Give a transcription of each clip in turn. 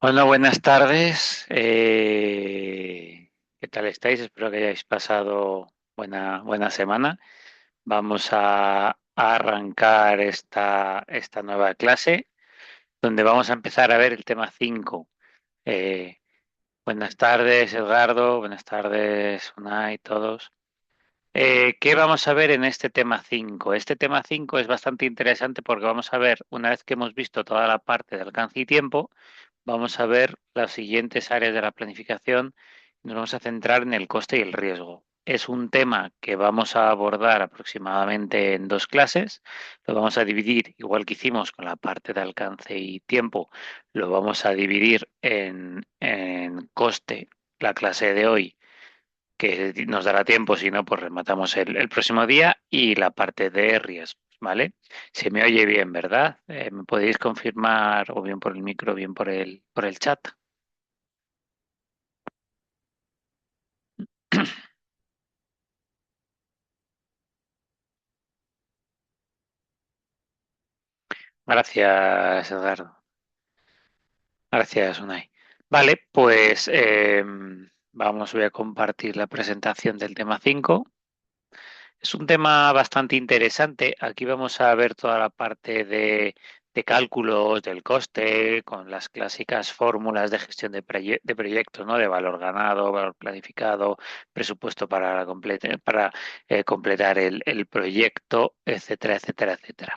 Hola, buenas tardes. ¿Qué tal estáis? Espero que hayáis pasado buena semana. Vamos a arrancar esta nueva clase, donde vamos a empezar a ver el tema 5. Eh, Buenas tardes, Edgardo. Buenas tardes, Unai, todos. ¿Qué vamos a ver en este tema 5? Este tema 5 es bastante interesante porque vamos a ver, una vez que hemos visto toda la parte de alcance y tiempo, vamos a ver las siguientes áreas de la planificación. Nos vamos a centrar en el coste y el riesgo. Es un tema que vamos a abordar aproximadamente en dos clases. Lo vamos a dividir, igual que hicimos con la parte de alcance y tiempo, lo vamos a dividir en coste, la clase de hoy, que nos dará tiempo, si no, pues rematamos el próximo día, y la parte de riesgos, ¿vale? Se me oye bien, ¿verdad? ¿Me podéis confirmar o bien por el micro o bien por el chat? Gracias, Edgardo. Gracias, Unai. Vale, pues voy a compartir la presentación del tema 5. Es un tema bastante interesante. Aquí vamos a ver toda la parte de cálculos del coste con las clásicas fórmulas de gestión de proyectos, ¿no? De valor ganado, valor planificado, presupuesto para completar el proyecto, etcétera, etcétera, etcétera.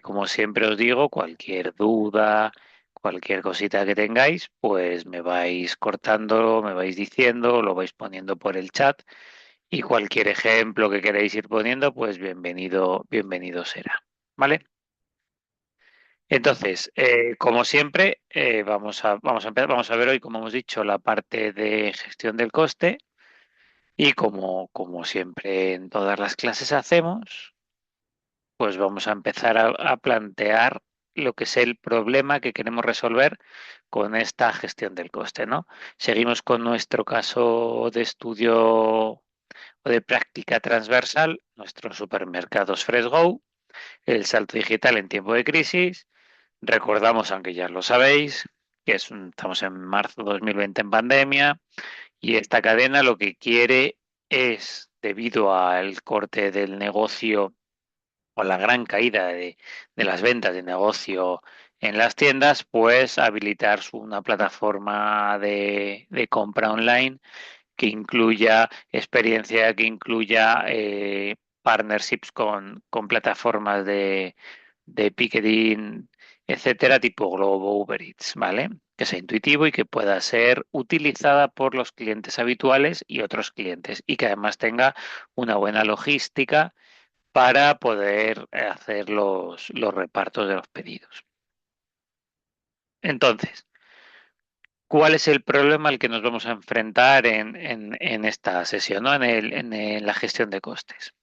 Como siempre os digo, cualquier duda, cualquier cosita que tengáis, pues me vais cortando, me vais diciendo, lo vais poniendo por el chat, y cualquier ejemplo que queráis ir poniendo, pues bienvenido será. ¿Vale? Entonces, como siempre, vamos a ver hoy, como hemos dicho, la parte de gestión del coste, y como siempre en todas las clases hacemos, pues vamos a empezar a plantear lo que es el problema que queremos resolver con esta gestión del coste, ¿no? Seguimos con nuestro caso de estudio o de práctica transversal, nuestros supermercados FreshGo, el salto digital en tiempo de crisis. Recordamos, aunque ya lo sabéis, que estamos en marzo de 2020 en pandemia, y esta cadena lo que quiere es, debido al corte del negocio o la gran caída de las ventas de negocio en las tiendas, pues habilitar una plataforma de compra online que incluya experiencia, que incluya partnerships con plataformas de ticketing, etcétera, tipo Globo, Uber Eats, ¿vale? Que sea intuitivo y que pueda ser utilizada por los clientes habituales y otros clientes, y que además tenga una buena logística para poder hacer los repartos de los pedidos. Entonces, ¿cuál es el problema al que nos vamos a enfrentar en esta sesión, ¿no? En la gestión de costes?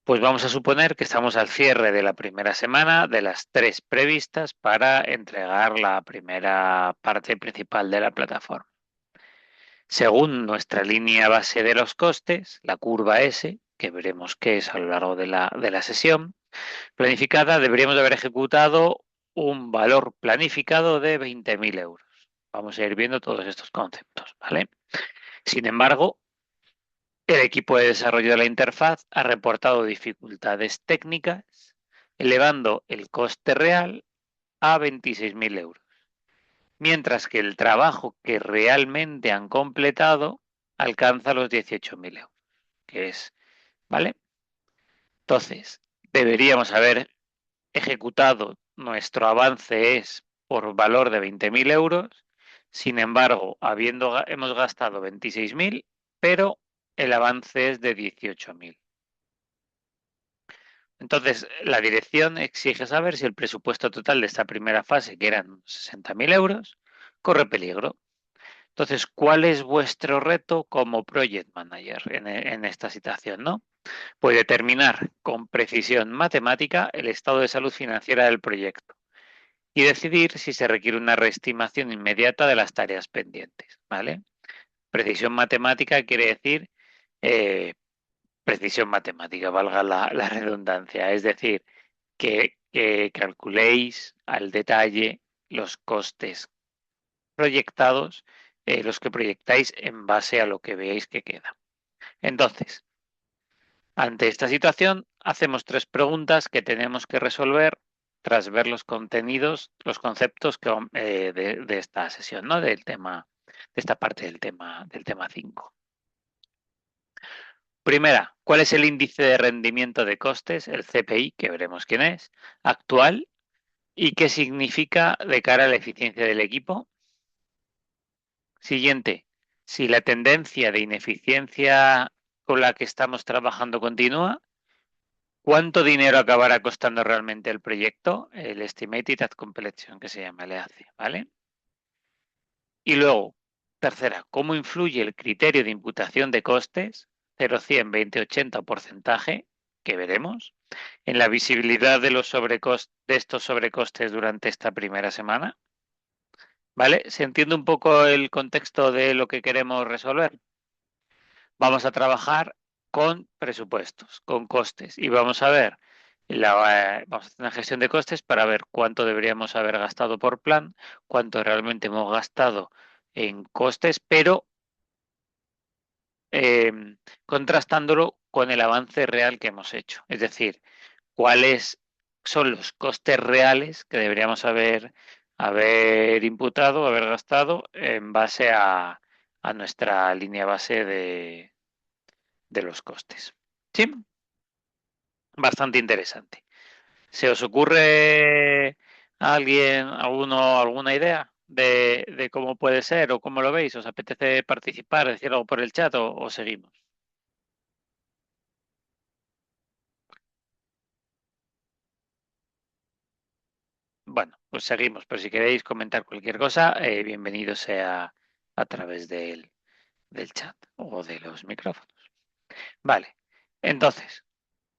Pues vamos a suponer que estamos al cierre de la primera semana de las tres previstas para entregar la primera parte principal de la plataforma. Según nuestra línea base de los costes, la curva S, que veremos qué es a lo largo de la sesión planificada, deberíamos de haber ejecutado un valor planificado de 20.000 euros. Vamos a ir viendo todos estos conceptos, ¿vale? Sin embargo, el equipo de desarrollo de la interfaz ha reportado dificultades técnicas, elevando el coste real a 26.000 euros, mientras que el trabajo que realmente han completado alcanza los 18.000 euros, que es, ¿vale? Entonces, deberíamos haber ejecutado, nuestro avance es por valor de 20.000 euros. Sin embargo, hemos gastado 26.000, pero el avance es de 18.000. Entonces, la dirección exige saber si el presupuesto total de esta primera fase, que eran 60.000 euros, corre peligro. Entonces, ¿cuál es vuestro reto como project manager en esta situación, no? Pues determinar con precisión matemática el estado de salud financiera del proyecto y decidir si se requiere una reestimación inmediata de las tareas pendientes, ¿vale? Precisión matemática quiere decir eh, precisión matemática, valga la redundancia, es decir, que calculéis al detalle los costes proyectados, los que proyectáis en base a lo que veáis que queda. Entonces, ante esta situación, hacemos 3 preguntas que tenemos que resolver tras ver los contenidos, los conceptos de esta sesión, ¿no? Del tema, de esta parte del tema 5. Primera, ¿cuál es el índice de rendimiento de costes, el CPI, que veremos quién es, actual y qué significa de cara a la eficiencia del equipo? Siguiente, si la tendencia de ineficiencia con la que estamos trabajando continúa, ¿cuánto dinero acabará costando realmente el proyecto? El Estimated at Completion, que se llama, le hace, ¿vale? Y luego, tercera, ¿cómo influye el criterio de imputación de costes, 0, 100, 20, 80 o porcentaje, que veremos, en la visibilidad de de estos sobrecostes durante esta primera semana? ¿Vale? ¿Se entiende un poco el contexto de lo que queremos resolver? Vamos a trabajar con presupuestos, con costes y vamos a ver, vamos a hacer una gestión de costes para ver cuánto deberíamos haber gastado por plan, cuánto realmente hemos gastado en costes, pero contrastándolo con el avance real que hemos hecho. Es decir, cuáles son los costes reales que deberíamos haber imputado, haber gastado en base a nuestra línea base de los costes. Sí, bastante interesante. ¿Se os ocurre a alguien, alguna idea de cómo puede ser o cómo lo veis? ¿Os apetece participar, decir algo por el chat o seguimos? Bueno, pues seguimos, pero si queréis comentar cualquier cosa, bienvenido sea a través del chat o de los micrófonos. Vale, entonces,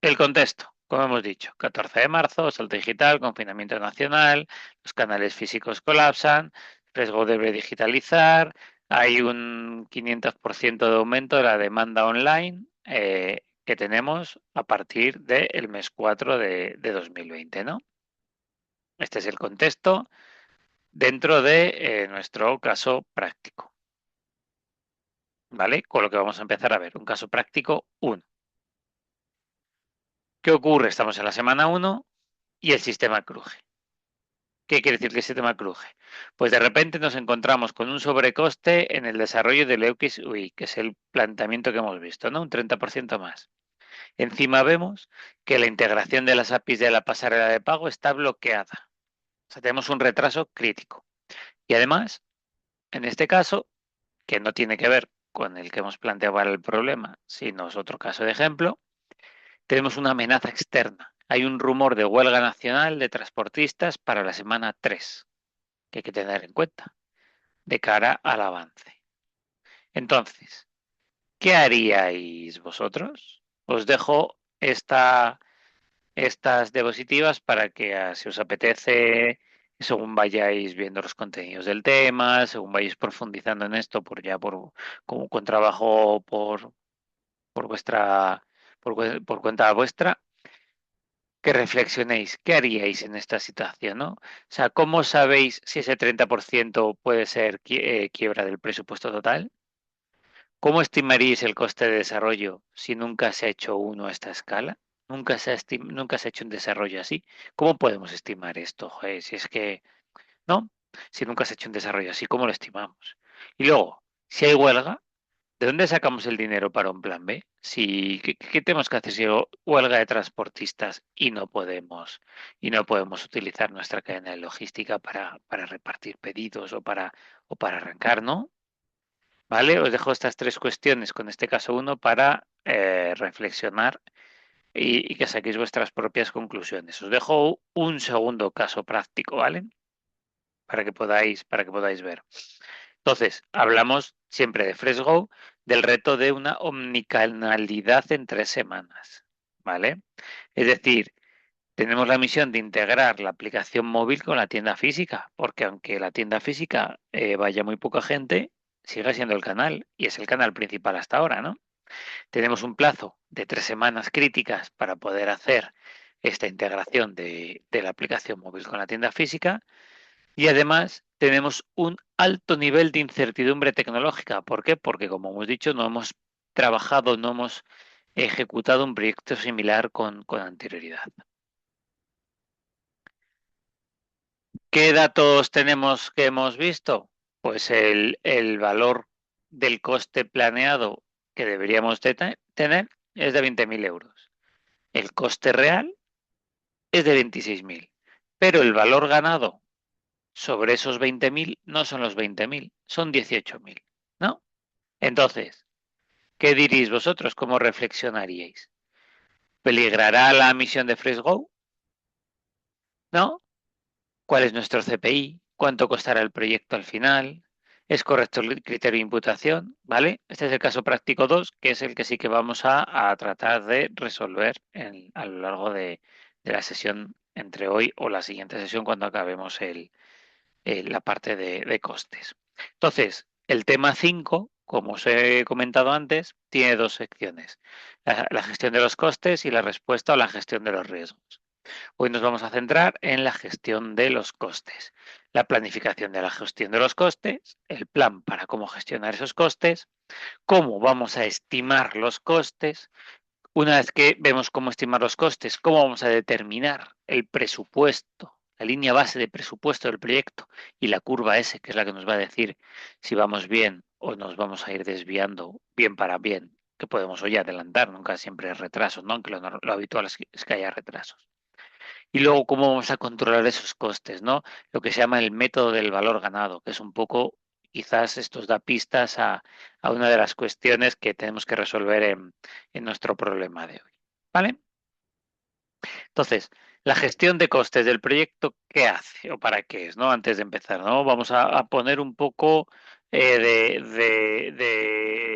el contexto, como hemos dicho, 14 de marzo, salto digital, confinamiento nacional, los canales físicos colapsan, Fresgo debe digitalizar, hay un 500% de aumento de la demanda online que tenemos a partir del mes 4 de 2020, ¿no? Este es el contexto dentro de nuestro caso práctico, ¿vale? Con lo que vamos a empezar a ver, un caso práctico 1. ¿Qué ocurre? Estamos en la semana 1 y el sistema cruje. ¿Qué quiere decir que el sistema cruje? Pues de repente nos encontramos con un sobrecoste en el desarrollo del EUX UI, que es el planteamiento que hemos visto, ¿no? Un 30% más. Encima vemos que la integración de las APIs de la pasarela de pago está bloqueada. O sea, tenemos un retraso crítico. Y además, en este caso, que no tiene que ver con el que hemos planteado para el problema, sino es otro caso de ejemplo, tenemos una amenaza externa. Hay un rumor de huelga nacional de transportistas para la semana 3, que hay que tener en cuenta de cara al avance. Entonces, ¿qué haríais vosotros? Os dejo estas diapositivas para que si os apetece, según vayáis viendo los contenidos del tema, según vayáis profundizando en esto, como con trabajo por vuestra por cuenta vuestra, que reflexionéis, ¿qué haríais en esta situación, ¿no? O sea, ¿cómo sabéis si ese 30% puede ser quiebra del presupuesto total? ¿Cómo estimaríais el coste de desarrollo si nunca se ha hecho uno a esta escala? Nunca se ha hecho un desarrollo así. ¿Cómo podemos estimar esto? Joder, si es que, ¿no? Si nunca se ha hecho un desarrollo así, ¿cómo lo estimamos? Y luego, si hay huelga, ¿de dónde sacamos el dinero para un plan B? ¿Qué tenemos que hacer si hay huelga de transportistas y no podemos utilizar nuestra cadena de logística para repartir pedidos o para arrancar, ¿no? ¿Vale? Os dejo estas 3 cuestiones con este caso 1 para reflexionar y que saquéis vuestras propias conclusiones. Os dejo un segundo caso práctico, ¿vale? Para que podáis ver. Entonces, hablamos siempre de Fresgo, del reto de una omnicanalidad en 3 semanas, ¿vale? Es decir, tenemos la misión de integrar la aplicación móvil con la tienda física, porque aunque la tienda física vaya muy poca gente, sigue siendo el canal y es el canal principal hasta ahora, ¿no? Tenemos un plazo de 3 semanas críticas para poder hacer esta integración de la aplicación móvil con la tienda física Y además tenemos un alto nivel de incertidumbre tecnológica. ¿Por qué? Porque, como hemos dicho, no hemos trabajado, no hemos ejecutado un proyecto similar con anterioridad. ¿Qué datos tenemos que hemos visto? Pues el valor del coste planeado que deberíamos tener es de 20.000 euros. El coste real es de 26.000. Pero el valor ganado sobre esos 20.000 no son los 20.000, son 18.000, ¿no? Entonces, ¿qué diréis vosotros? ¿Cómo reflexionaríais? ¿Peligrará la misión de FreshGo? ¿No? ¿Cuál es nuestro CPI? ¿Cuánto costará el proyecto al final? ¿Es correcto el criterio de imputación? ¿Vale? Este es el caso práctico 2, que es el que sí que vamos a tratar de resolver a lo largo de la sesión entre hoy o la siguiente sesión cuando acabemos la parte de costes. Entonces, el tema 5, como os he comentado antes, tiene dos secciones. La gestión de los costes y la respuesta o la gestión de los riesgos. Hoy nos vamos a centrar en la gestión de los costes, la planificación de la gestión de los costes, el plan para cómo gestionar esos costes, cómo vamos a estimar los costes. Una vez que vemos cómo estimar los costes, cómo vamos a determinar el presupuesto, la línea base de presupuesto del proyecto y la curva S, que es la que nos va a decir si vamos bien o nos vamos a ir desviando bien para bien, que podemos hoy adelantar, nunca siempre es retrasos, ¿no? Aunque lo habitual es que haya retrasos. Y luego, ¿cómo vamos a controlar esos costes, ¿no? Lo que se llama el método del valor ganado, que es un poco, quizás esto os da pistas a una de las cuestiones que tenemos que resolver en nuestro problema de hoy. ¿Vale? Entonces, la gestión de costes del proyecto, ¿qué hace o para qué es, ¿no? Antes de empezar, ¿no? Vamos a poner un poco de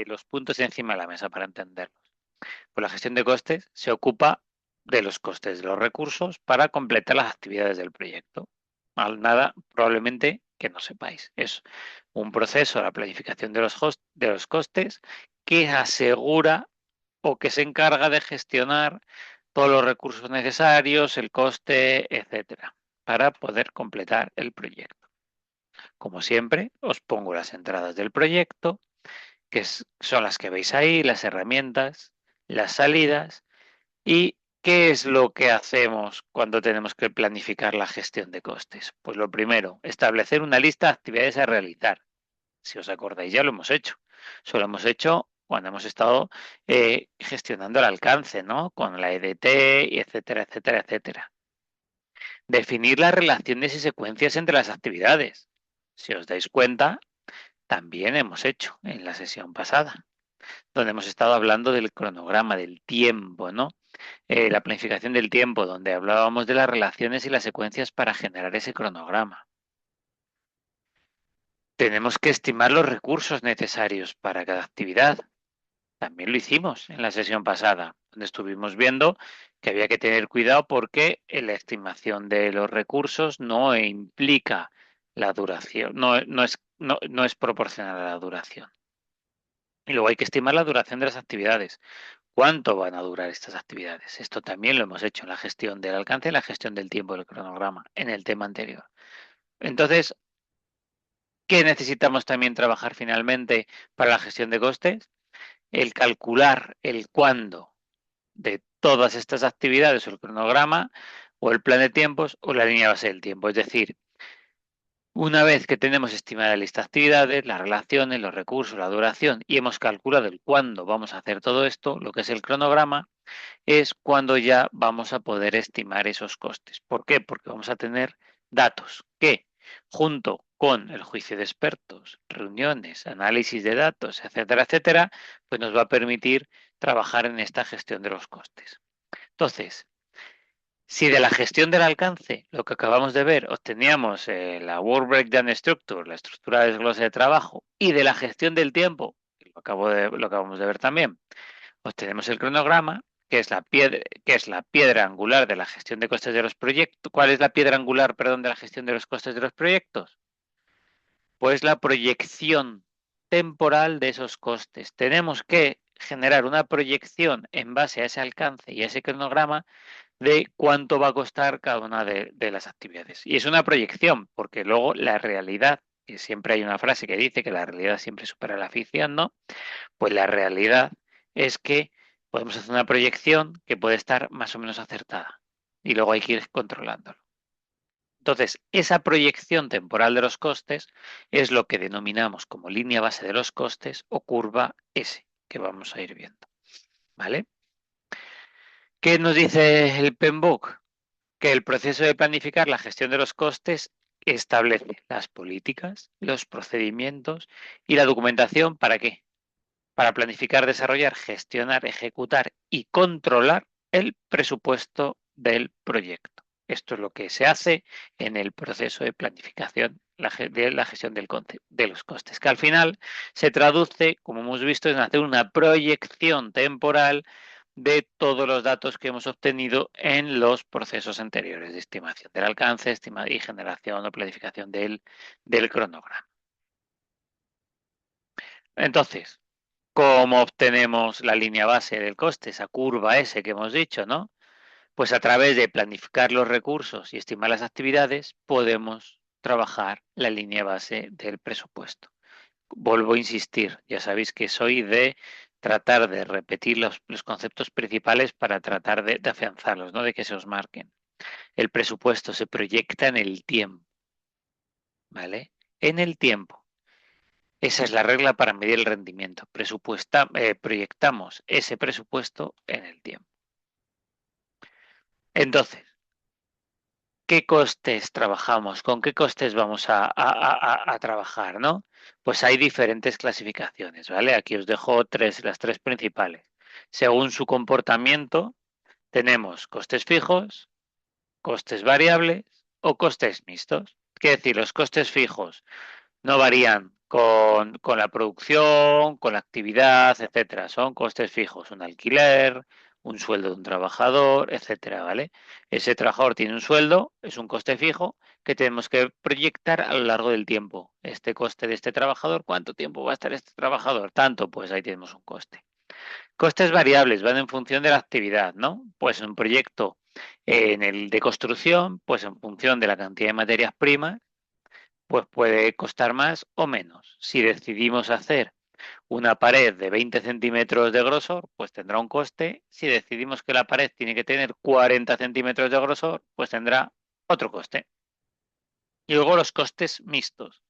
los puntos encima de la mesa para entenderlos. Pues la gestión de costes se ocupa de los costes de los recursos para completar las actividades del proyecto. Nada, probablemente que no sepáis. Es un proceso, la planificación de los costes, que asegura o que se encarga de gestionar todos los recursos necesarios, el coste, etcétera, para poder completar el proyecto. Como siempre, os pongo las entradas del proyecto, son las que veis ahí, las herramientas, las salidas y qué es lo que hacemos cuando tenemos que planificar la gestión de costes. Pues lo primero, establecer una lista de actividades a realizar. Si os acordáis, ya lo hemos hecho. Eso lo hemos hecho cuando hemos estado gestionando el alcance, ¿no? Con la EDT, y etcétera, etcétera, etcétera. Definir las relaciones y secuencias entre las actividades. Si os dais cuenta, también hemos hecho en la sesión pasada, donde hemos estado hablando del cronograma, del tiempo, ¿no? La planificación del tiempo, donde hablábamos de las relaciones y las secuencias para generar ese cronograma. Tenemos que estimar los recursos necesarios para cada actividad. También lo hicimos en la sesión pasada, donde estuvimos viendo que había que tener cuidado porque la estimación de los recursos no implica la duración, no es proporcional a la duración. Y luego hay que estimar la duración de las actividades. ¿Cuánto van a durar estas actividades? Esto también lo hemos hecho en la gestión del alcance y la gestión del tiempo del cronograma, en el tema anterior. Entonces, ¿qué necesitamos también trabajar finalmente para la gestión de costes? El calcular el cuándo de todas estas actividades o el cronograma o el plan de tiempos o la línea base del tiempo. Es decir, una vez que tenemos estimada la lista de actividades, las relaciones, los recursos, la duración y hemos calculado el cuándo vamos a hacer todo esto, lo que es el cronograma, es cuando ya vamos a poder estimar esos costes. ¿Por qué? Porque vamos a tener datos que, junto con el juicio de expertos, reuniones, análisis de datos, etcétera, etcétera, pues nos va a permitir trabajar en esta gestión de los costes. Entonces, si de la gestión del alcance, lo que acabamos de ver, obteníamos la Work Breakdown Structure, la estructura de desglose de trabajo, y de la gestión del tiempo, lo acabamos de ver también, obtenemos el cronograma, que es la piedra angular de la gestión de costes de los proyectos. ¿Cuál es la piedra angular, perdón, de la gestión de los costes de los proyectos? Pues la proyección temporal de esos costes. Tenemos que generar una proyección en base a ese alcance y a ese cronograma de cuánto va a costar cada una de las actividades. Y es una proyección, porque luego la realidad, que siempre hay una frase que dice que la realidad siempre supera la ficción, ¿no? Pues la realidad es que podemos hacer una proyección que puede estar más o menos acertada y luego hay que ir controlándolo. Entonces, esa proyección temporal de los costes es lo que denominamos como línea base de los costes o curva S, que vamos a ir viendo. ¿Vale? ¿Qué nos dice el PMBOK? Que el proceso de planificar la gestión de los costes establece las políticas, los procedimientos y la documentación. ¿Para qué? Para planificar, desarrollar, gestionar, ejecutar y controlar el presupuesto del proyecto. Esto es lo que se hace en el proceso de planificación de la gestión de los costes, que al final se traduce, como hemos visto, en hacer una proyección temporal de todos los datos que hemos obtenido en los procesos anteriores de estimación del alcance, y generación o planificación del cronograma. Entonces, ¿cómo obtenemos la línea base del coste, esa curva S que hemos dicho, ¿no? Pues a través de planificar los recursos y estimar las actividades, podemos trabajar la línea base del presupuesto. Vuelvo a insistir, ya sabéis que soy de tratar de repetir los conceptos principales para tratar de afianzarlos, ¿no? De que se os marquen. El presupuesto se proyecta en el tiempo, ¿vale? En el tiempo. Esa es la regla para medir el rendimiento. Proyectamos ese presupuesto en el tiempo. Entonces, ¿qué costes trabajamos? ¿Con qué costes vamos a trabajar, no? Pues hay diferentes clasificaciones, ¿vale? Aquí os dejo las tres principales. Según su comportamiento, tenemos costes fijos, costes variables o costes mixtos. Quiere decir, los costes fijos no varían con la producción, con la actividad, etcétera. Son costes fijos, un alquiler, un sueldo de un trabajador, etcétera, ¿vale? Ese trabajador tiene un sueldo, es un coste fijo que tenemos que proyectar a lo largo del tiempo. Este coste de este trabajador, ¿cuánto tiempo va a estar este trabajador? Tanto, pues ahí tenemos un coste. Costes variables van en función de la actividad, ¿no? Pues un proyecto en el de construcción, pues en función de la cantidad de materias primas pues puede costar más o menos. Si decidimos hacer una pared de 20 centímetros de grosor, pues tendrá un coste. Si decidimos que la pared tiene que tener 40 centímetros de grosor, pues tendrá otro coste. Y luego los costes mixtos,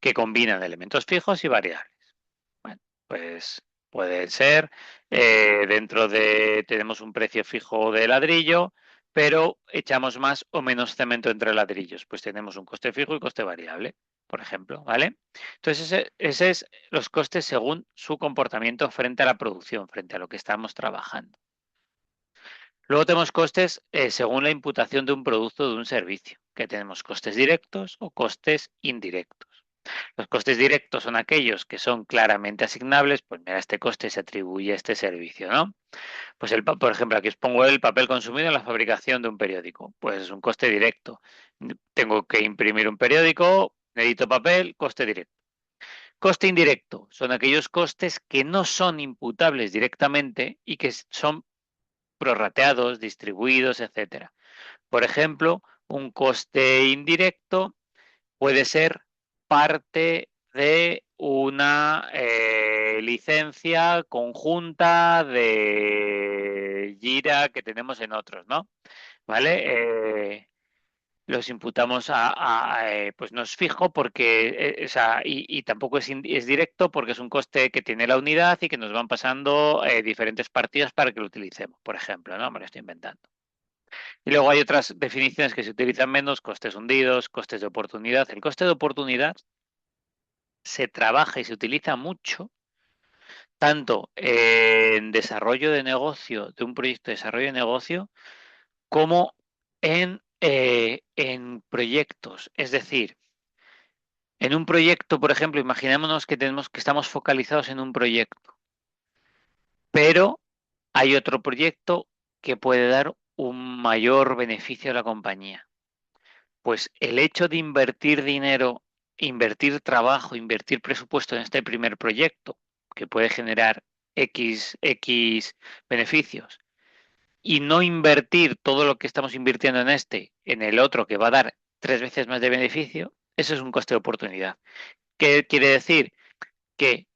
que combinan elementos fijos y variables. Bueno, pues pueden ser, tenemos un precio fijo de ladrillo, pero echamos más o menos cemento entre ladrillos, pues tenemos un coste fijo y coste variable, por ejemplo, ¿vale? Entonces ese es los costes según su comportamiento frente a la producción, frente a lo que estamos trabajando. Luego tenemos costes según la imputación de un producto o de un servicio, que tenemos costes directos o costes indirectos. Los costes directos son aquellos que son claramente asignables, pues mira, este coste se atribuye a este servicio, ¿no? Pues por ejemplo, aquí os pongo el papel consumido en la fabricación de un periódico, pues es un coste directo. Tengo que imprimir un periódico, necesito papel, coste directo. Coste indirecto son aquellos costes que no son imputables directamente y que son prorrateados, distribuidos, etcétera. Por ejemplo, un coste indirecto puede ser parte de una licencia conjunta de Jira que tenemos en otros, ¿no? ¿Vale? Los imputamos pues no es fijo porque, o sea, y tampoco es directo porque es un coste que tiene la unidad y que nos van pasando diferentes partidas para que lo utilicemos, por ejemplo, ¿no? Me lo estoy inventando. Y luego hay otras definiciones que se utilizan menos, costes hundidos, costes de oportunidad. El coste de oportunidad se trabaja y se utiliza mucho, tanto en desarrollo de negocio, de un proyecto de desarrollo de negocio, como en proyectos. Es decir, en un proyecto, por ejemplo, imaginémonos que estamos focalizados en un proyecto, pero hay otro proyecto que puede dar un mayor beneficio a la compañía. Pues el hecho de invertir dinero, invertir trabajo, invertir presupuesto en este primer proyecto, que puede generar X beneficios, y no invertir todo lo que estamos invirtiendo en este en el otro que va a dar 3 veces más de beneficio, eso es un coste de oportunidad. ¿Qué quiere decir? Que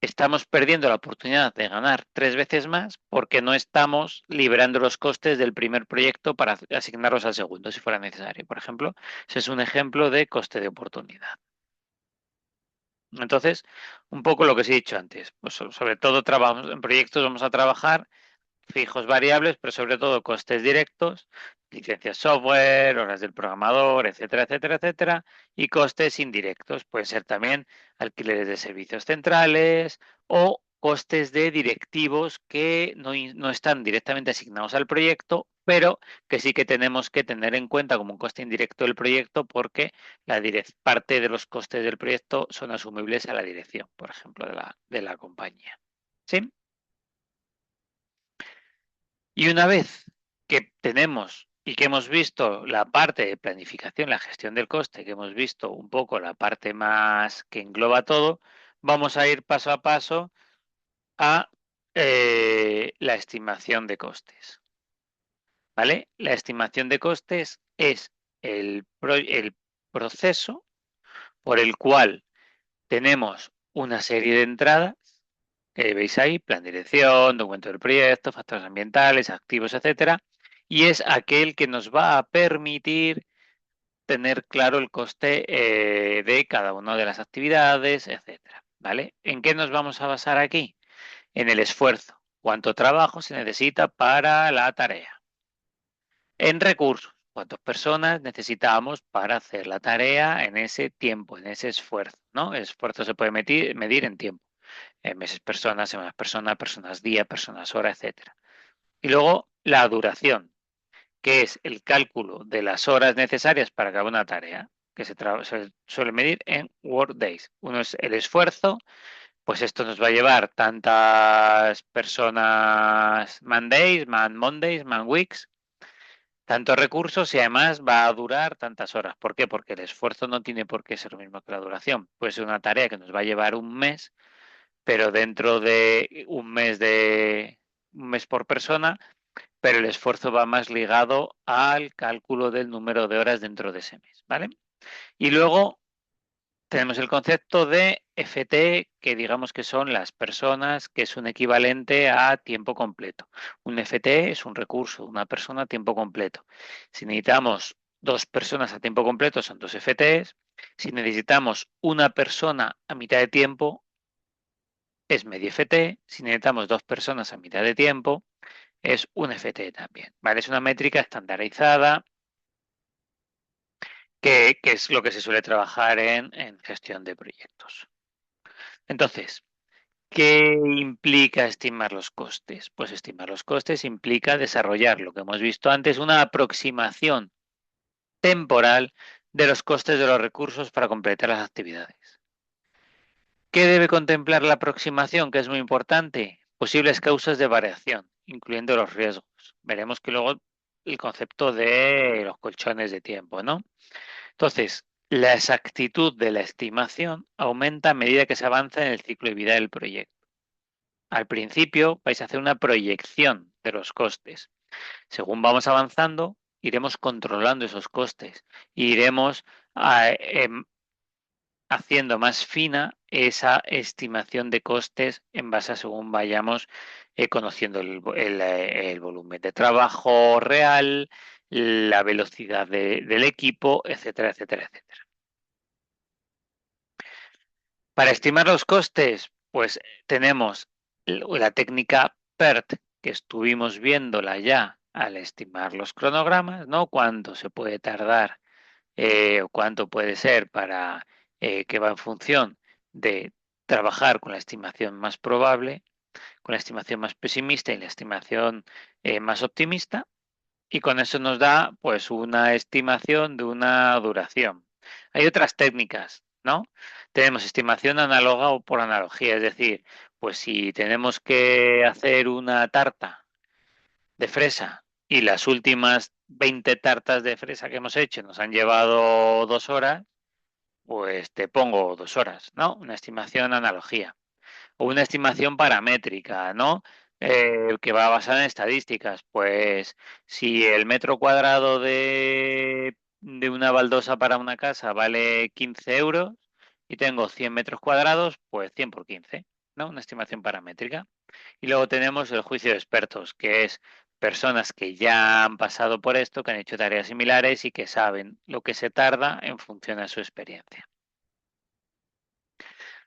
estamos perdiendo la oportunidad de ganar 3 veces más porque no estamos liberando los costes del primer proyecto para asignarlos al segundo, si fuera necesario. Por ejemplo, ese es un ejemplo de coste de oportunidad. Entonces, un poco lo que os he dicho antes, pues sobre todo en proyectos vamos a trabajar fijos variables, pero sobre todo costes directos, licencias software, horas del programador, etcétera, etcétera, etcétera, y costes indirectos. Pueden ser también alquileres de servicios centrales o costes de directivos que no están directamente asignados al proyecto, pero que sí que tenemos que tener en cuenta como un coste indirecto del proyecto porque parte de los costes del proyecto son asumibles a la dirección, por ejemplo, de la compañía. ¿Sí? Y una vez que tenemos y que hemos visto la parte de planificación, la gestión del coste, que hemos visto un poco la parte más que engloba todo, vamos a ir paso a paso a la estimación de costes. ¿Vale? La estimación de costes es el proceso por el cual tenemos una serie de entradas que veis ahí, plan de dirección, documento del proyecto, factores ambientales, activos, etcétera, y es aquel que nos va a permitir tener claro el coste de cada una de las actividades, etcétera. ¿Vale? ¿En qué nos vamos a basar aquí? En el esfuerzo. ¿Cuánto trabajo se necesita para la tarea? En recursos. ¿Cuántas personas necesitamos para hacer la tarea en ese tiempo, en ese esfuerzo? ¿No? El esfuerzo se puede medir en tiempo. Meses personas, semanas personas, personas día, personas hora, etcétera. Y luego la duración, que es el cálculo de las horas necesarias para cada una tarea, que se suele medir en work days. Uno es el esfuerzo, pues esto nos va a llevar tantas personas man days, man Mondays, man weeks, tantos recursos y además va a durar tantas horas. ¿Por qué? Porque el esfuerzo no tiene por qué ser lo mismo que la duración. Puede ser una tarea que nos va a llevar un mes, pero dentro de un mes por persona, pero el esfuerzo va más ligado al cálculo del número de horas dentro de ese mes, ¿vale? Y luego tenemos el concepto de FT, que digamos que son las personas, que es un equivalente a tiempo completo. Un FT es un recurso, una persona a tiempo completo. Si necesitamos 2 personas a tiempo completo, son 2 FTs. Si necesitamos una persona a mitad de tiempo, es medio FT. Si necesitamos 2 personas a mitad de tiempo, es un FT también. ¿Vale? Es una métrica estandarizada que es lo que se suele trabajar en gestión de proyectos. Entonces, ¿qué implica estimar los costes? Pues estimar los costes implica desarrollar lo que hemos visto antes, una aproximación temporal de los costes de los recursos para completar las actividades. ¿Qué debe contemplar la aproximación? Que es muy importante. Posibles causas de variación, incluyendo los riesgos. Veremos que luego el concepto de los colchones de tiempo, ¿no? Entonces, la exactitud de la estimación aumenta a medida que se avanza en el ciclo de vida del proyecto. Al principio vais a hacer una proyección de los costes. Según vamos avanzando, iremos controlando esos costes e iremos haciendo más fina esa estimación de costes en base a según vayamos conociendo el volumen de trabajo real, la velocidad del equipo, etcétera, etcétera, etcétera. Para estimar los costes, pues tenemos la técnica PERT, que estuvimos viéndola ya al estimar los cronogramas, ¿no? Cuánto se puede tardar o cuánto puede ser para que va en función de trabajar con la estimación más probable, con la estimación más pesimista y la estimación más optimista, y con eso nos da pues una estimación de una duración. Hay otras técnicas, ¿no? Tenemos estimación análoga o por analogía, es decir, pues si tenemos que hacer una tarta de fresa y las últimas 20 tartas de fresa que hemos hecho nos han llevado 2 horas, pues te pongo 2 horas, ¿no? Una estimación analogía. O una estimación paramétrica, ¿no? que va basada en estadísticas. Pues si el metro cuadrado de una baldosa para una casa vale 15 euros y tengo 100 metros cuadrados, pues 100 por 15, ¿no? Una estimación paramétrica. Y luego tenemos el juicio de expertos, que es personas que ya han pasado por esto, que han hecho tareas similares y que saben lo que se tarda en función a su experiencia.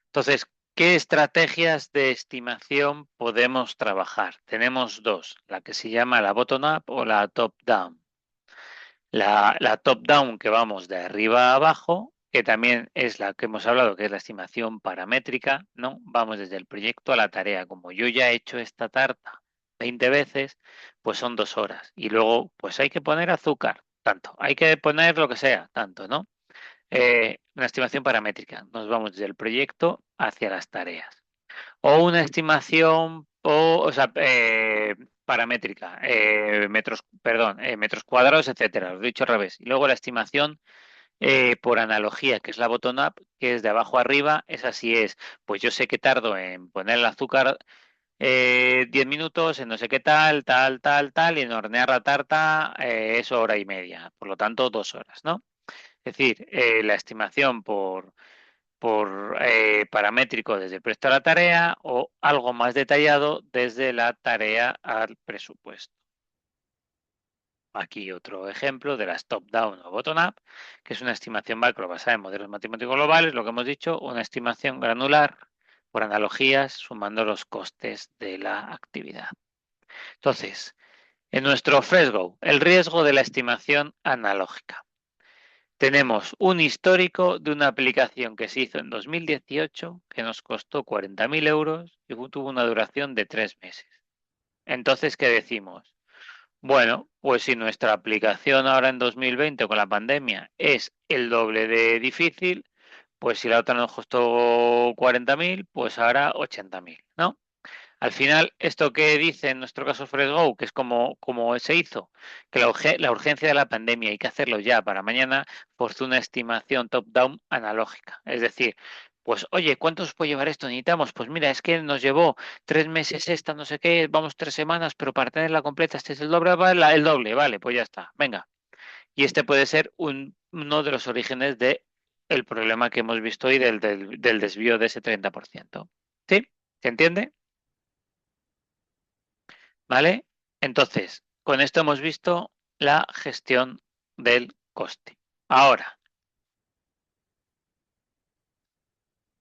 Entonces, ¿qué estrategias de estimación podemos trabajar? Tenemos dos, la que se llama la bottom-up o la top-down. La top-down, que vamos de arriba a abajo, que también es la que hemos hablado, que es la estimación paramétrica, ¿no? Vamos desde el proyecto a la tarea. Como yo ya he hecho esta tarta 20 veces, pues son 2 horas. Y luego, pues hay que poner azúcar, tanto. Hay que poner lo que sea, tanto, ¿no? Una estimación paramétrica. Nos vamos desde el proyecto hacia las tareas. O una estimación, o sea, paramétrica, metros cuadrados, etcétera. Lo he dicho al revés. Y luego la estimación por analogía, que es la bottom-up, que es de abajo a arriba. Esa sí es, pues yo sé que tardo en poner el azúcar 10 minutos, en no sé qué tal, tal, tal, tal, y en hornear la tarta es hora y media. Por lo tanto, 2 horas, ¿no? Es decir, la estimación por paramétrico desde el presto a la tarea o algo más detallado desde la tarea al presupuesto. Aquí otro ejemplo de las top-down o bottom-up, que es una estimación macro basada en modelos matemáticos globales, lo que hemos dicho, una estimación granular por analogías sumando los costes de la actividad. Entonces, en nuestro FRESGO, el riesgo de la estimación analógica. Tenemos un histórico de una aplicación que se hizo en 2018 que nos costó 40.000 euros y tuvo una duración de 3 meses. Entonces, ¿qué decimos? Bueno, pues si nuestra aplicación ahora en 2020 con la pandemia es el doble de difícil, pues si la otra nos costó 40.000, pues ahora 80.000, ¿no? Al final, esto que dice en nuestro caso FreshGo, que es como se hizo, que la urgencia de la pandemia hay que hacerlo ya para mañana, forzó una estimación top-down analógica. Es decir, pues oye, ¿cuánto os puede llevar esto? Necesitamos, pues mira, es que nos llevó 3 meses esta, no sé qué, vamos 3 semanas, pero para tenerla completa este es el doble, vale, el doble, vale, pues ya está, venga. Y este puede ser uno de los orígenes de el problema que hemos visto hoy del desvío de ese 30%. ¿Sí? ¿Se entiende? ¿Vale? Entonces, con esto hemos visto la gestión del coste. Ahora,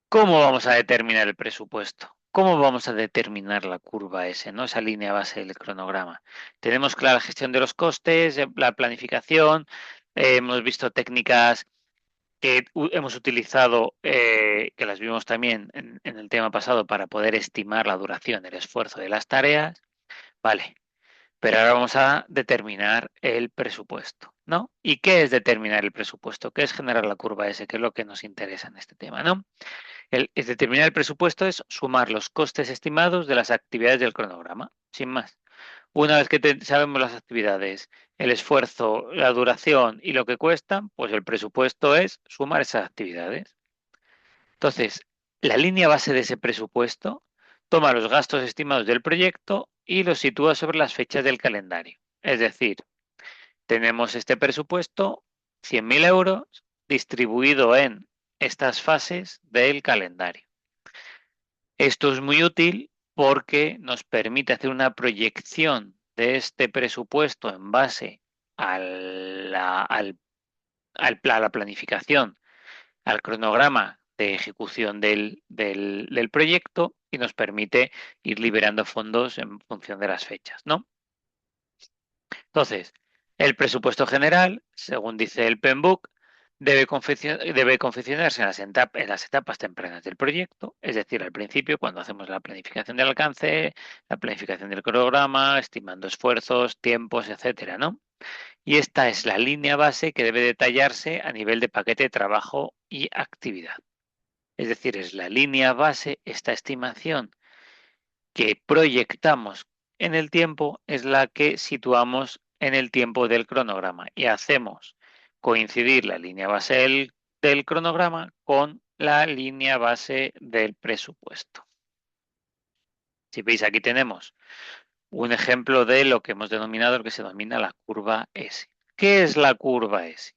¿cómo vamos a determinar el presupuesto? ¿Cómo vamos a determinar la curva S, ¿no? Esa línea base del cronograma? Tenemos clara la gestión de los costes, la planificación, hemos visto técnicas que hemos utilizado, que las vimos también en el tema pasado para poder estimar la duración del esfuerzo de las tareas. Vale, pero ahora vamos a determinar el presupuesto, ¿no? ¿Y qué es determinar el presupuesto? ¿Qué es generar la curva S? ¿Qué es lo que nos interesa en este tema, ¿no? Determinar el presupuesto es sumar los costes estimados de las actividades del cronograma, sin más. Una vez que sabemos las actividades, el esfuerzo, la duración y lo que cuestan, pues el presupuesto es sumar esas actividades. Entonces, la línea base de ese presupuesto toma los gastos estimados del proyecto y los sitúa sobre las fechas del calendario. Es decir, tenemos este presupuesto, 100.000 euros, distribuido en estas fases del calendario. Esto es muy útil porque nos permite hacer una proyección de este presupuesto en base a la planificación, al cronograma de ejecución del proyecto y nos permite ir liberando fondos en función de las fechas, ¿no? Entonces, el presupuesto general, según dice el PMBOK, debe confeccionarse en las etapas tempranas del proyecto, es decir, al principio, cuando hacemos la planificación del alcance, la planificación del cronograma, estimando esfuerzos, tiempos, etcétera, ¿no? Y esta es la línea base que debe detallarse a nivel de paquete de trabajo y actividad. Es decir, es la línea base, esta estimación que proyectamos en el tiempo es la que situamos en el tiempo del cronograma y hacemos coincidir la línea base del cronograma con la línea base del presupuesto. Si veis, aquí tenemos un ejemplo de lo que hemos denominado, lo que se denomina la curva S. ¿Qué es la curva S?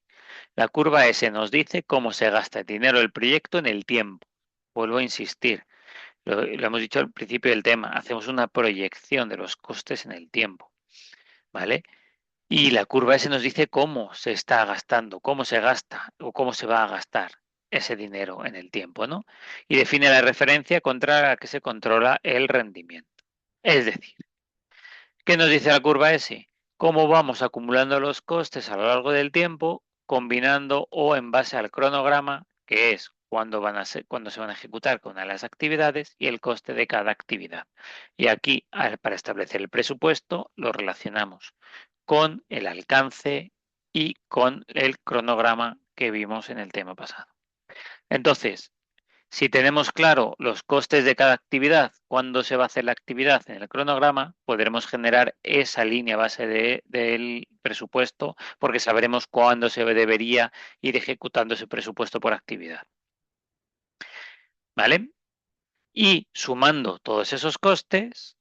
La curva S nos dice cómo se gasta el dinero del proyecto en el tiempo. Vuelvo a insistir, lo hemos dicho al principio del tema, hacemos una proyección de los costes en el tiempo, ¿vale? Y la curva S nos dice cómo se está gastando, cómo se gasta o cómo se va a gastar ese dinero en el tiempo, ¿no? Y define la referencia contra la que se controla el rendimiento. Es decir, ¿qué nos dice la curva S? Cómo vamos acumulando los costes a lo largo del tiempo, combinando o en base al cronograma, que es cuándo se van a ejecutar con una de las actividades y el coste de cada actividad. Y aquí, para establecer el presupuesto, lo relacionamos con el alcance y con el cronograma que vimos en el tema pasado. Entonces, si tenemos claro los costes de cada actividad, cuándo se va a hacer la actividad en el cronograma, podremos generar esa línea base del presupuesto porque sabremos cuándo se debería ir ejecutando ese presupuesto por actividad. ¿Vale? Y sumando todos esos costes,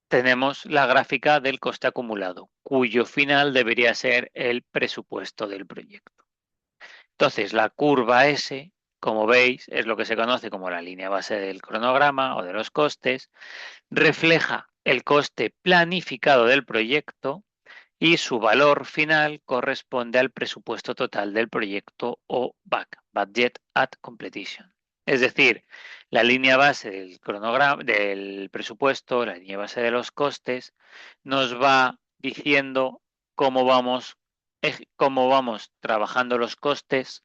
tenemos la gráfica del coste acumulado, cuyo final debería ser el presupuesto del proyecto. Entonces, la curva S, como veis, es lo que se conoce como la línea base del cronograma o de los costes, refleja el coste planificado del proyecto y su valor final corresponde al presupuesto total del proyecto o BAC, Budget at Completion. Es decir, la línea base del cronograma, del presupuesto, la línea base de los costes, nos va diciendo cómo vamos, cómo vamos trabajando los costes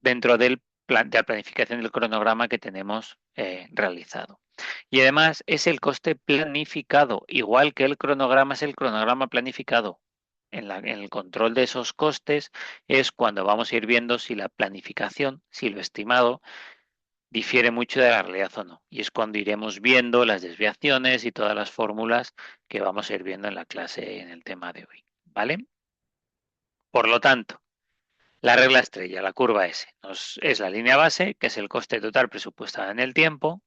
dentro del plan, de la planificación del cronograma que tenemos realizado. Y además es el coste planificado, igual que el cronograma es el cronograma planificado. En el control de esos costes es cuando vamos a ir viendo si la planificación, si lo estimado, difiere mucho de la realidad o no. Y es cuando iremos viendo las desviaciones y todas las fórmulas que vamos a ir viendo en la clase en el tema de hoy. ¿Vale? Por lo tanto, la regla estrella, la curva S, es la línea base, que es el coste total presupuestado en el tiempo.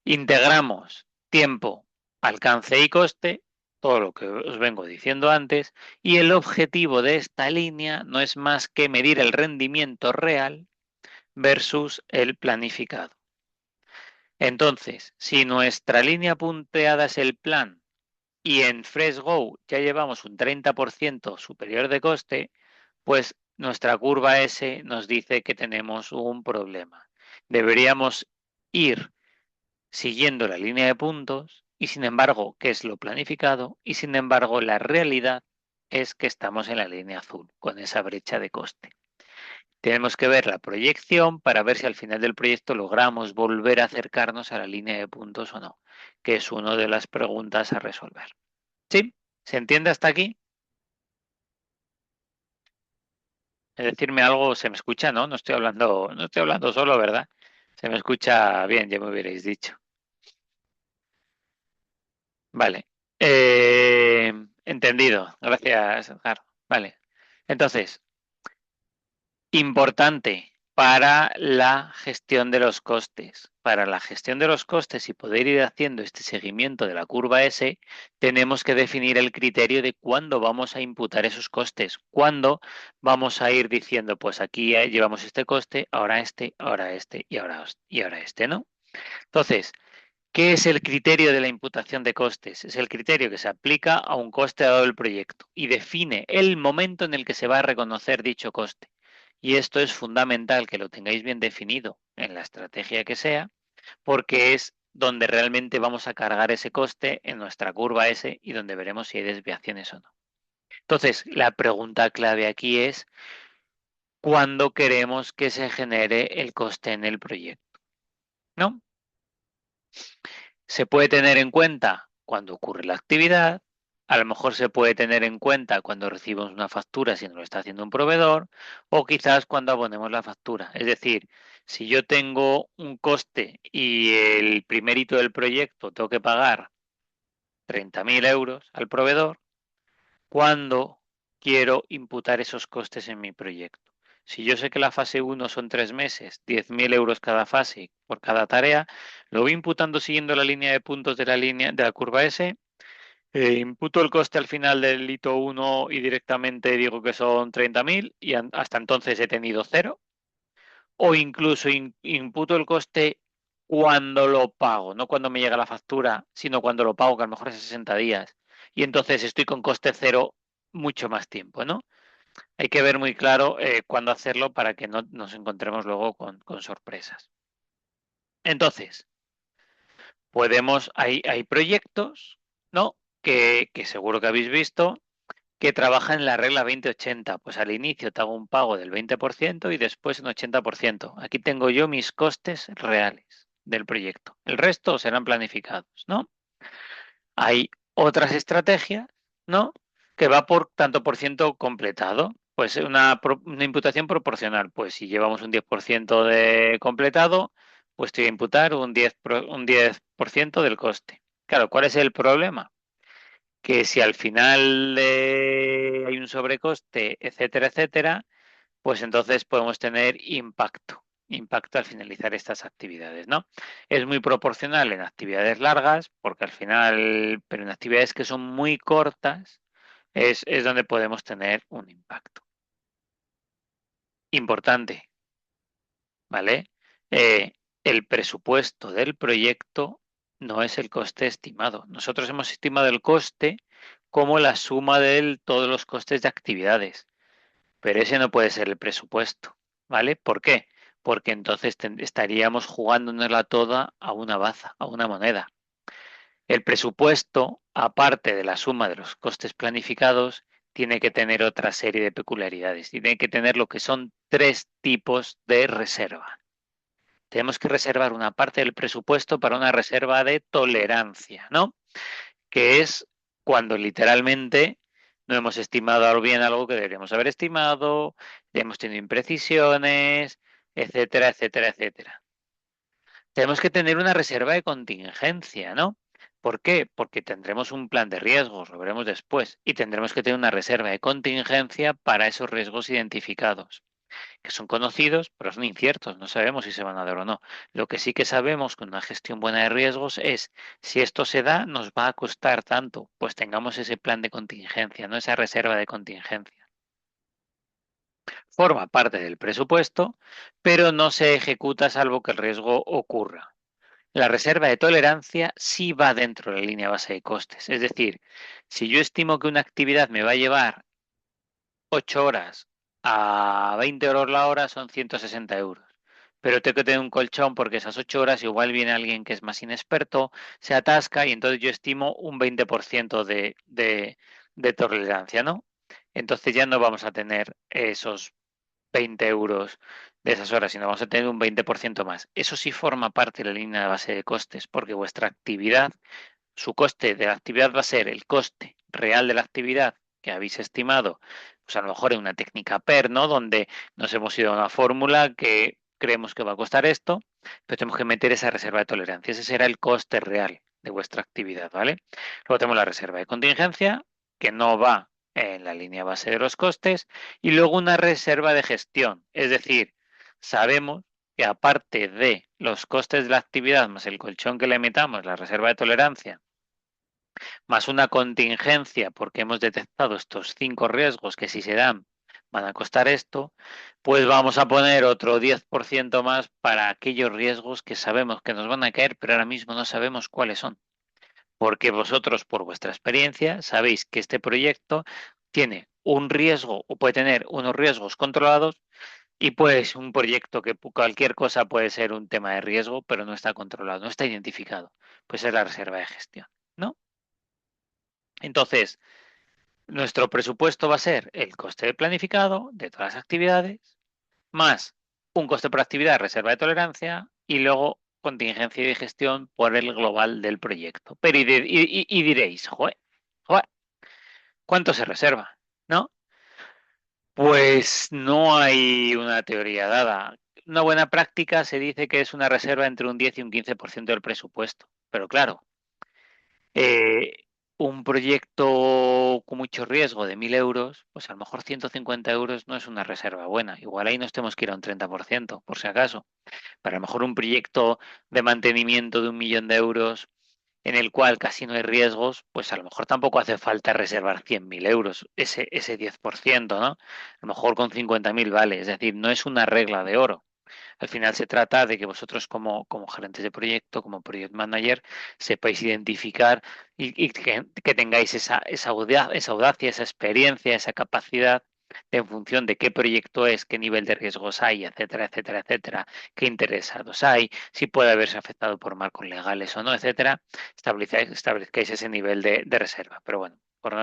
Integramos tiempo, alcance y coste, todo lo que os vengo diciendo antes, y el objetivo de esta línea no es más que medir el rendimiento real versus el planificado. Entonces, si nuestra línea punteada es el plan y en FreshGo ya llevamos un 30% superior de coste, pues nuestra curva S nos dice que tenemos un problema. Deberíamos ir siguiendo la línea de puntos y sin embargo, ¿qué es lo planificado? Y sin embargo, la realidad es que estamos en la línea azul, con esa brecha de coste. Tenemos que ver la proyección para ver si al final del proyecto logramos volver a acercarnos a la línea de puntos o no, que es una de las preguntas a resolver. ¿Sí? ¿Se entiende hasta aquí? Decirme algo, se me escucha, ¿no? No estoy hablando solo, ¿verdad? Se me escucha bien, ya me hubierais dicho. Vale. Entendido. Gracias, Edgar. Vale. Entonces, importante para la gestión de los costes. Para la gestión de los costes y poder ir haciendo este seguimiento de la curva S, tenemos que definir el criterio de cuándo vamos a imputar esos costes. Cuándo vamos a ir diciendo, pues aquí llevamos este coste, ahora este, ahora este y ahora este, ¿no? Entonces, ¿qué es el criterio de la imputación de costes? Es el criterio que se aplica a un coste dado del proyecto y define el momento en el que se va a reconocer dicho coste. Y esto es fundamental que lo tengáis bien definido en la estrategia que sea, porque es donde realmente vamos a cargar ese coste en nuestra curva S y donde veremos si hay desviaciones o no. Entonces, la pregunta clave aquí es, ¿cuándo queremos que se genere el coste en el proyecto? ¿No? Se puede tener en cuenta cuando ocurre la actividad, a lo mejor se puede tener en cuenta cuando recibimos una factura si nos lo está haciendo un proveedor, o quizás cuando abonemos la factura. Es decir, si yo tengo un coste y el primer hito del proyecto tengo que pagar 30.000 euros al proveedor, ¿cuándo quiero imputar esos costes en mi proyecto? Si yo sé que la fase uno son 3 meses, 10.000 euros cada fase por cada tarea, lo voy imputando siguiendo la línea de puntos de la línea de la curva S. Imputo el coste al final del hito uno y directamente digo que son 30.000 y hasta entonces he tenido cero. O incluso imputo el coste cuando lo pago, no cuando me llega la factura, sino cuando lo pago, que a lo mejor es 60 días. Y entonces estoy con coste cero mucho más tiempo, ¿no? Hay que ver muy claro cuándo hacerlo para que no nos encontremos luego con sorpresas. Entonces, hay proyectos, ¿no? Que seguro que habéis visto, que trabajan en la regla 20-80. Pues al inicio te hago un pago del 20% y después un 80%. Aquí tengo yo mis costes reales del proyecto. El resto serán planificados, ¿no? Hay otras estrategias, ¿no? Que va por tanto por ciento completado. Pues una imputación proporcional. Pues si llevamos un 10% de completado, pues te voy a imputar un 10% del coste. Claro, ¿cuál es el problema? Que si al final hay un sobrecoste, etcétera, etcétera, pues entonces podemos tener impacto al finalizar estas actividades, ¿no? Es muy proporcional en actividades largas, porque al final, pero en actividades que son muy cortas, es donde podemos tener un impacto. Importante, ¿vale? El presupuesto del proyecto no es el coste estimado. Nosotros hemos estimado el coste como la suma de todos los costes de actividades. Pero ese no puede ser el presupuesto, ¿vale? ¿Por qué? Porque entonces estaríamos jugándonosla toda a una baza, a una moneda. El presupuesto, aparte de la suma de los costes planificados, tiene que tener otra serie de peculiaridades. Tiene que tener lo que son tres tipos de reserva. Tenemos que reservar una parte del presupuesto para una reserva de tolerancia, ¿no? Que es cuando literalmente no hemos estimado bien algo que deberíamos haber estimado, ya hemos tenido imprecisiones, etcétera, etcétera, etcétera. Tenemos que tener una reserva de contingencia, ¿no? ¿Por qué? Porque tendremos un plan de riesgos, lo veremos después, y tendremos que tener una reserva de contingencia para esos riesgos identificados que son conocidos, pero son inciertos, no sabemos si se van a dar o no. Lo que sí que sabemos con una gestión buena de riesgos es si esto se da, nos va a costar tanto, pues tengamos ese plan de contingencia, no esa reserva de contingencia. Forma parte del presupuesto, pero no se ejecuta salvo que el riesgo ocurra. La reserva de tolerancia sí va dentro de la línea base de costes. Es decir, si yo estimo que una actividad me va a llevar 8 horas a 20 euros la hora son 160 euros. Pero tengo que tener un colchón porque esas 8 horas igual viene alguien que es más inexperto, se atasca y entonces yo estimo un 20% de tolerancia, ¿no? Entonces ya no vamos a tener esos 20 euros de esas horas, sino vamos a tener un 20% más. Eso sí forma parte de la línea de base de costes, porque vuestra actividad, su coste de la actividad va a ser el coste real de la actividad que habéis estimado, pues a lo mejor en una técnica PER, ¿no? Donde nos hemos ido a una fórmula que creemos que va a costar esto, pero tenemos que meter esa reserva de tolerancia. Ese será el coste real de vuestra actividad, ¿vale? Luego tenemos la reserva de contingencia, que no va en la línea base de los costes, y luego una reserva de gestión, es decir, sabemos que aparte de los costes de la actividad más el colchón que le metamos, la reserva de tolerancia, más una contingencia porque hemos detectado estos 5 riesgos que si se dan van a costar esto, pues vamos a poner otro 10% más para aquellos riesgos que sabemos que nos van a caer, pero ahora mismo no sabemos cuáles son. Porque vosotros, por vuestra experiencia, sabéis que este proyecto tiene un riesgo o puede tener unos riesgos controlados y pues un proyecto que cualquier cosa puede ser un tema de riesgo, pero no está controlado, no está identificado. Pues es la reserva de gestión, ¿no? Entonces, nuestro presupuesto va a ser el coste de planificado de todas las actividades, más un coste por actividad, reserva de tolerancia, y luego contingencia y de gestión por el global del proyecto. Pero y diréis, joder, joder, ¿cuánto se reserva? ¿No? Pues no hay una teoría dada. Una buena práctica se dice que es una reserva entre un 10 y un 15% del presupuesto. Pero claro, un proyecto con mucho riesgo de 1.000 euros, pues a lo mejor 150 euros no es una reserva buena. Igual ahí nos tenemos que ir a un 30%, por si acaso. Pero a lo mejor un proyecto de mantenimiento de 1.000.000 de euros en el cual casi no hay riesgos, pues a lo mejor tampoco hace falta reservar 100.000 euros, ese 10%, ¿no? A lo mejor con 50.000 vale. Es decir, no es una regla de oro. Al final se trata de que vosotros como gerentes de proyecto, como project manager, sepáis identificar y que tengáis esa audacia, esa experiencia, esa capacidad de, en función de qué proyecto es, qué nivel de riesgos hay, etcétera, etcétera, etcétera, qué interesados hay, si puede haberse afectado por marcos legales o no, etcétera, establezcáis ese nivel de reserva. Pero bueno, por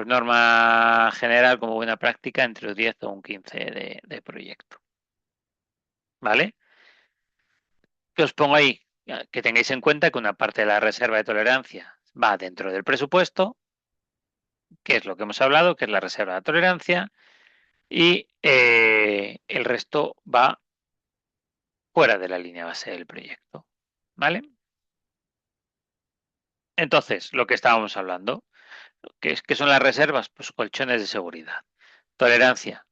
norma general, como buena práctica, entre un 10 o un 15 de proyecto. ¿Vale? Que os pongo ahí, que tengáis en cuenta que una parte de la reserva de tolerancia va dentro del presupuesto, que es lo que hemos hablado, que es la reserva de tolerancia, y el resto va fuera de la línea base del proyecto. ¿Vale? Entonces, lo que estábamos hablando, ¿qué son las reservas? Pues colchones de seguridad. Tolerancia,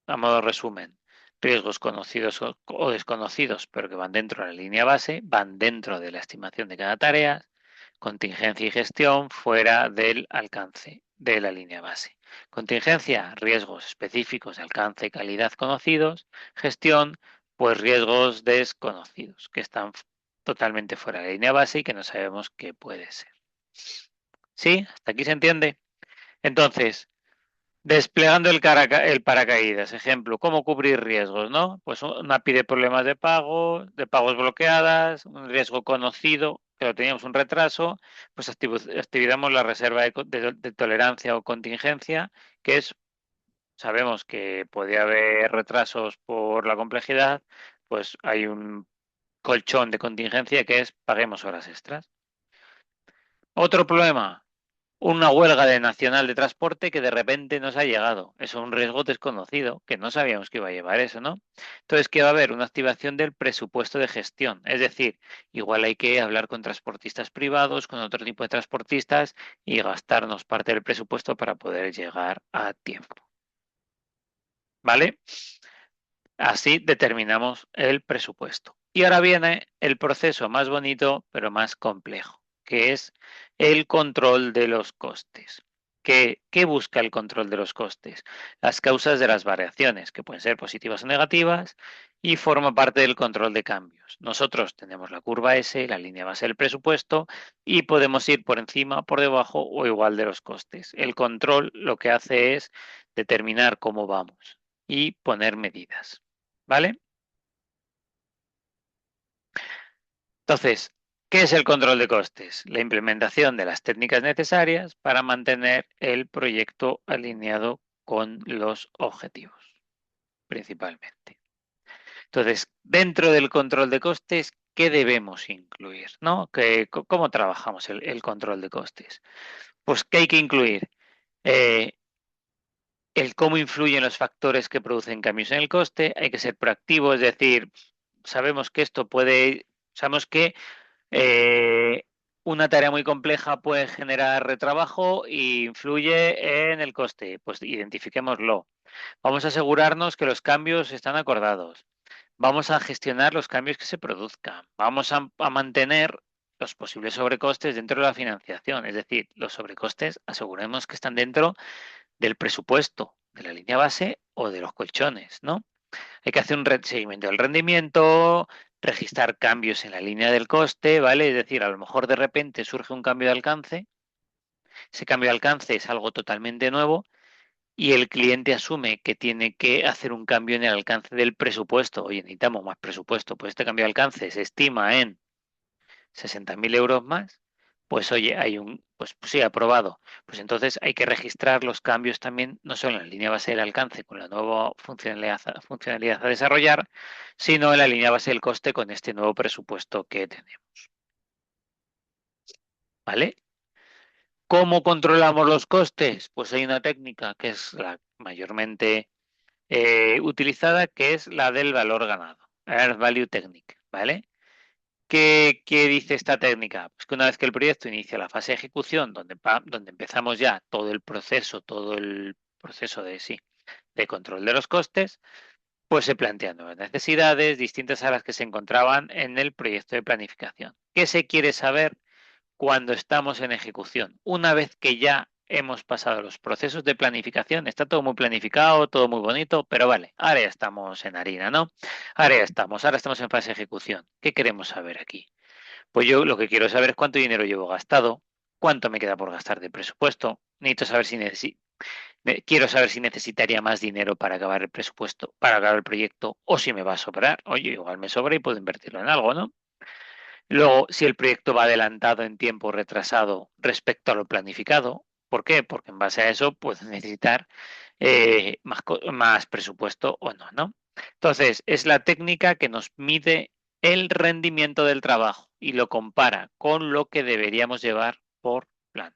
a modo resumen, riesgos conocidos o desconocidos, pero que van dentro de la línea base, van dentro de la estimación de cada tarea, contingencia y gestión fuera del alcance de la línea base. Contingencia, riesgos específicos de alcance y calidad conocidos. Gestión, pues riesgos desconocidos, que están totalmente fuera de la línea base y que no sabemos qué puede ser. ¿Sí? ¿Hasta aquí se entiende? Entonces, desplegando el paracaídas, ejemplo, ¿cómo cubrir riesgos, no? Pues una API de problemas de pagos bloqueadas, un riesgo conocido, que lo teníamos un retraso, pues activamos la reserva de tolerancia o contingencia, que es, sabemos que podía haber retrasos por la complejidad, pues hay un colchón de contingencia que es paguemos horas extras. Otro problema, una huelga de Nacional de Transporte que de repente nos ha llegado. Es un riesgo desconocido, que no sabíamos que iba a llevar eso, ¿no? Entonces, ¿qué va a haber? Una activación del presupuesto de gestión. Es decir, igual hay que hablar con transportistas privados, con otro tipo de transportistas y gastarnos parte del presupuesto para poder llegar a tiempo. ¿Vale? Así determinamos el presupuesto. Y ahora viene el proceso más bonito, pero más complejo, que es el control de los costes. ¿Qué busca el control de los costes? Las causas de las variaciones, que pueden ser positivas o negativas, y forma parte del control de cambios. Nosotros tenemos la curva S, la línea base del presupuesto, y podemos ir por encima, por debajo o igual de los costes. El control lo que hace es determinar cómo vamos y poner medidas. ¿Vale? Entonces, ¿qué es el control de costes? La implementación de las técnicas necesarias para mantener el proyecto alineado con los objetivos, principalmente. Entonces, dentro del control de costes, ¿qué debemos incluir? ¿No? ¿Cómo trabajamos el control de costes? Pues, ¿qué hay que incluir? Eh, el cómo influyen los factores que producen cambios en el coste, hay que ser proactivo, es decir, sabemos que sabemos que Eh, una tarea muy compleja puede generar retrabajo e influye en el coste. Pues identifiquémoslo. Vamos a asegurarnos que los cambios están acordados. Vamos a gestionar los cambios que se produzcan. Vamos a mantener los posibles sobrecostes dentro de la financiación. Es decir, los sobrecostes aseguremos que están dentro del presupuesto, de la línea base o de los colchones, ¿no? Hay que hacer un seguimiento del rendimiento, registrar cambios en la línea del coste, ¿vale? Es decir, a lo mejor de repente surge un cambio de alcance, ese cambio de alcance es algo totalmente nuevo y el cliente asume que tiene que hacer un cambio en el alcance del presupuesto. Oye, necesitamos más presupuesto, pues este cambio de alcance se estima en 60.000 euros más, pues oye, pues sí, aprobado. Pues entonces hay que registrar los cambios también, no solo en la línea base del alcance con la nueva funcionalidad a desarrollar, sino en la línea base del coste con este nuevo presupuesto que tenemos. ¿Vale? ¿Cómo controlamos los costes? Pues hay una técnica que es la mayormente utilizada, que es la del valor ganado, Earth Value Technique, ¿vale? ¿Qué dice esta técnica? Pues que una vez que el proyecto inicia la fase de ejecución, donde empezamos ya todo el proceso de control de los costes, pues se plantean nuevas necesidades distintas a las que se encontraban en el proyecto de planificación. ¿Qué se quiere saber cuando estamos en ejecución? Una vez que ya hemos pasado los procesos de planificación, está todo muy planificado, todo muy bonito, pero vale, ahora ya estamos en harina, ¿no? Ahora estamos en fase de ejecución. ¿Qué queremos saber aquí? Pues yo lo que quiero saber es cuánto dinero llevo gastado, cuánto me queda por gastar de presupuesto. Necesito saber si quiero saber si necesitaría más dinero para acabar el presupuesto, para acabar el proyecto, o si me va a sobrar. Oye, igual me sobra y puedo invertirlo en algo, ¿no? Luego, si el proyecto va adelantado en tiempo o retrasado respecto a lo planificado. ¿Por qué? Porque en base a eso puedo necesitar más presupuesto o no, ¿no? Entonces, es la técnica que nos mide el rendimiento del trabajo y lo compara con lo que deberíamos llevar por plan.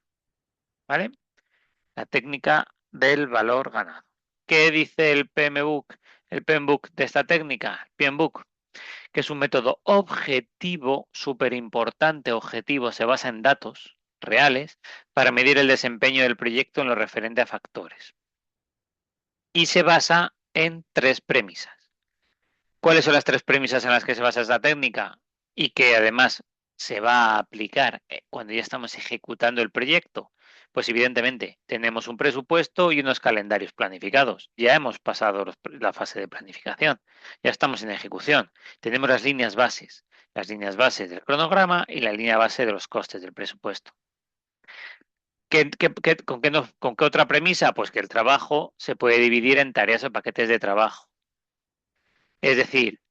¿Vale? La técnica del valor ganado. ¿Qué dice el PMBOK? El PMBOK de esta técnica, PMBOK, que es un método objetivo, súper importante, objetivo, se basa en datos reales para medir el desempeño del proyecto en lo referente a factores. Y se basa en tres premisas. ¿Cuáles son las tres premisas en las que se basa esta técnica? Y que además se va a aplicar cuando ya estamos ejecutando el proyecto. Pues evidentemente tenemos un presupuesto y unos calendarios planificados. Ya hemos pasado la fase de planificación. Ya estamos en ejecución. Tenemos las líneas bases del cronograma y la línea base de los costes del presupuesto. ¿Con qué otra premisa? Pues que el trabajo se puede dividir en tareas o paquetes de trabajo. Es decir,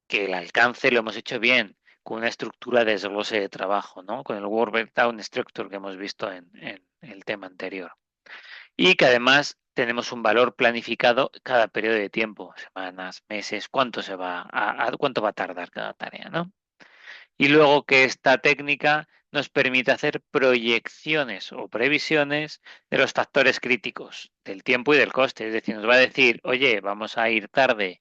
que el alcance lo hemos hecho bien, con una estructura de desglose de trabajo, ¿no? Con el Work Breakdown Structure que hemos visto en el tema anterior. Y que además tenemos un valor planificado cada periodo de tiempo, semanas, meses, cuánto va a tardar cada tarea, ¿no? Y luego que esta técnica nos permite hacer proyecciones o previsiones de los factores críticos del tiempo y del coste. Es decir, nos va a decir, oye, vamos a ir tarde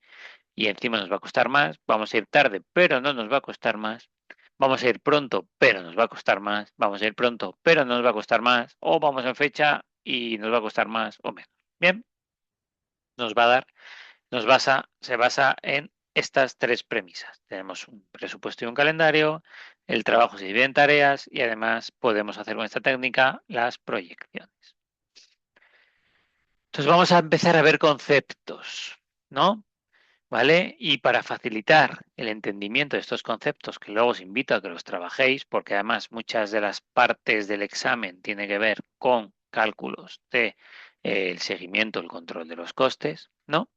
y encima nos va a costar más, vamos a ir tarde, pero no nos va a costar más, vamos a ir pronto, pero nos va a costar más, vamos a ir pronto, pero no nos va a costar más, o vamos en fecha y nos va a costar más o menos. Bien, nos va a dar, se basa en estas tres premisas. Tenemos un presupuesto y un calendario, el trabajo se divide en tareas y además podemos hacer con esta técnica las proyecciones. Entonces vamos a empezar a ver conceptos, ¿no? ¿Vale? Y para facilitar el entendimiento de estos conceptos, que luego os invito a que los trabajéis, porque además muchas de las partes del examen tienen que ver con cálculos de el seguimiento, el control de los costes, ¿no?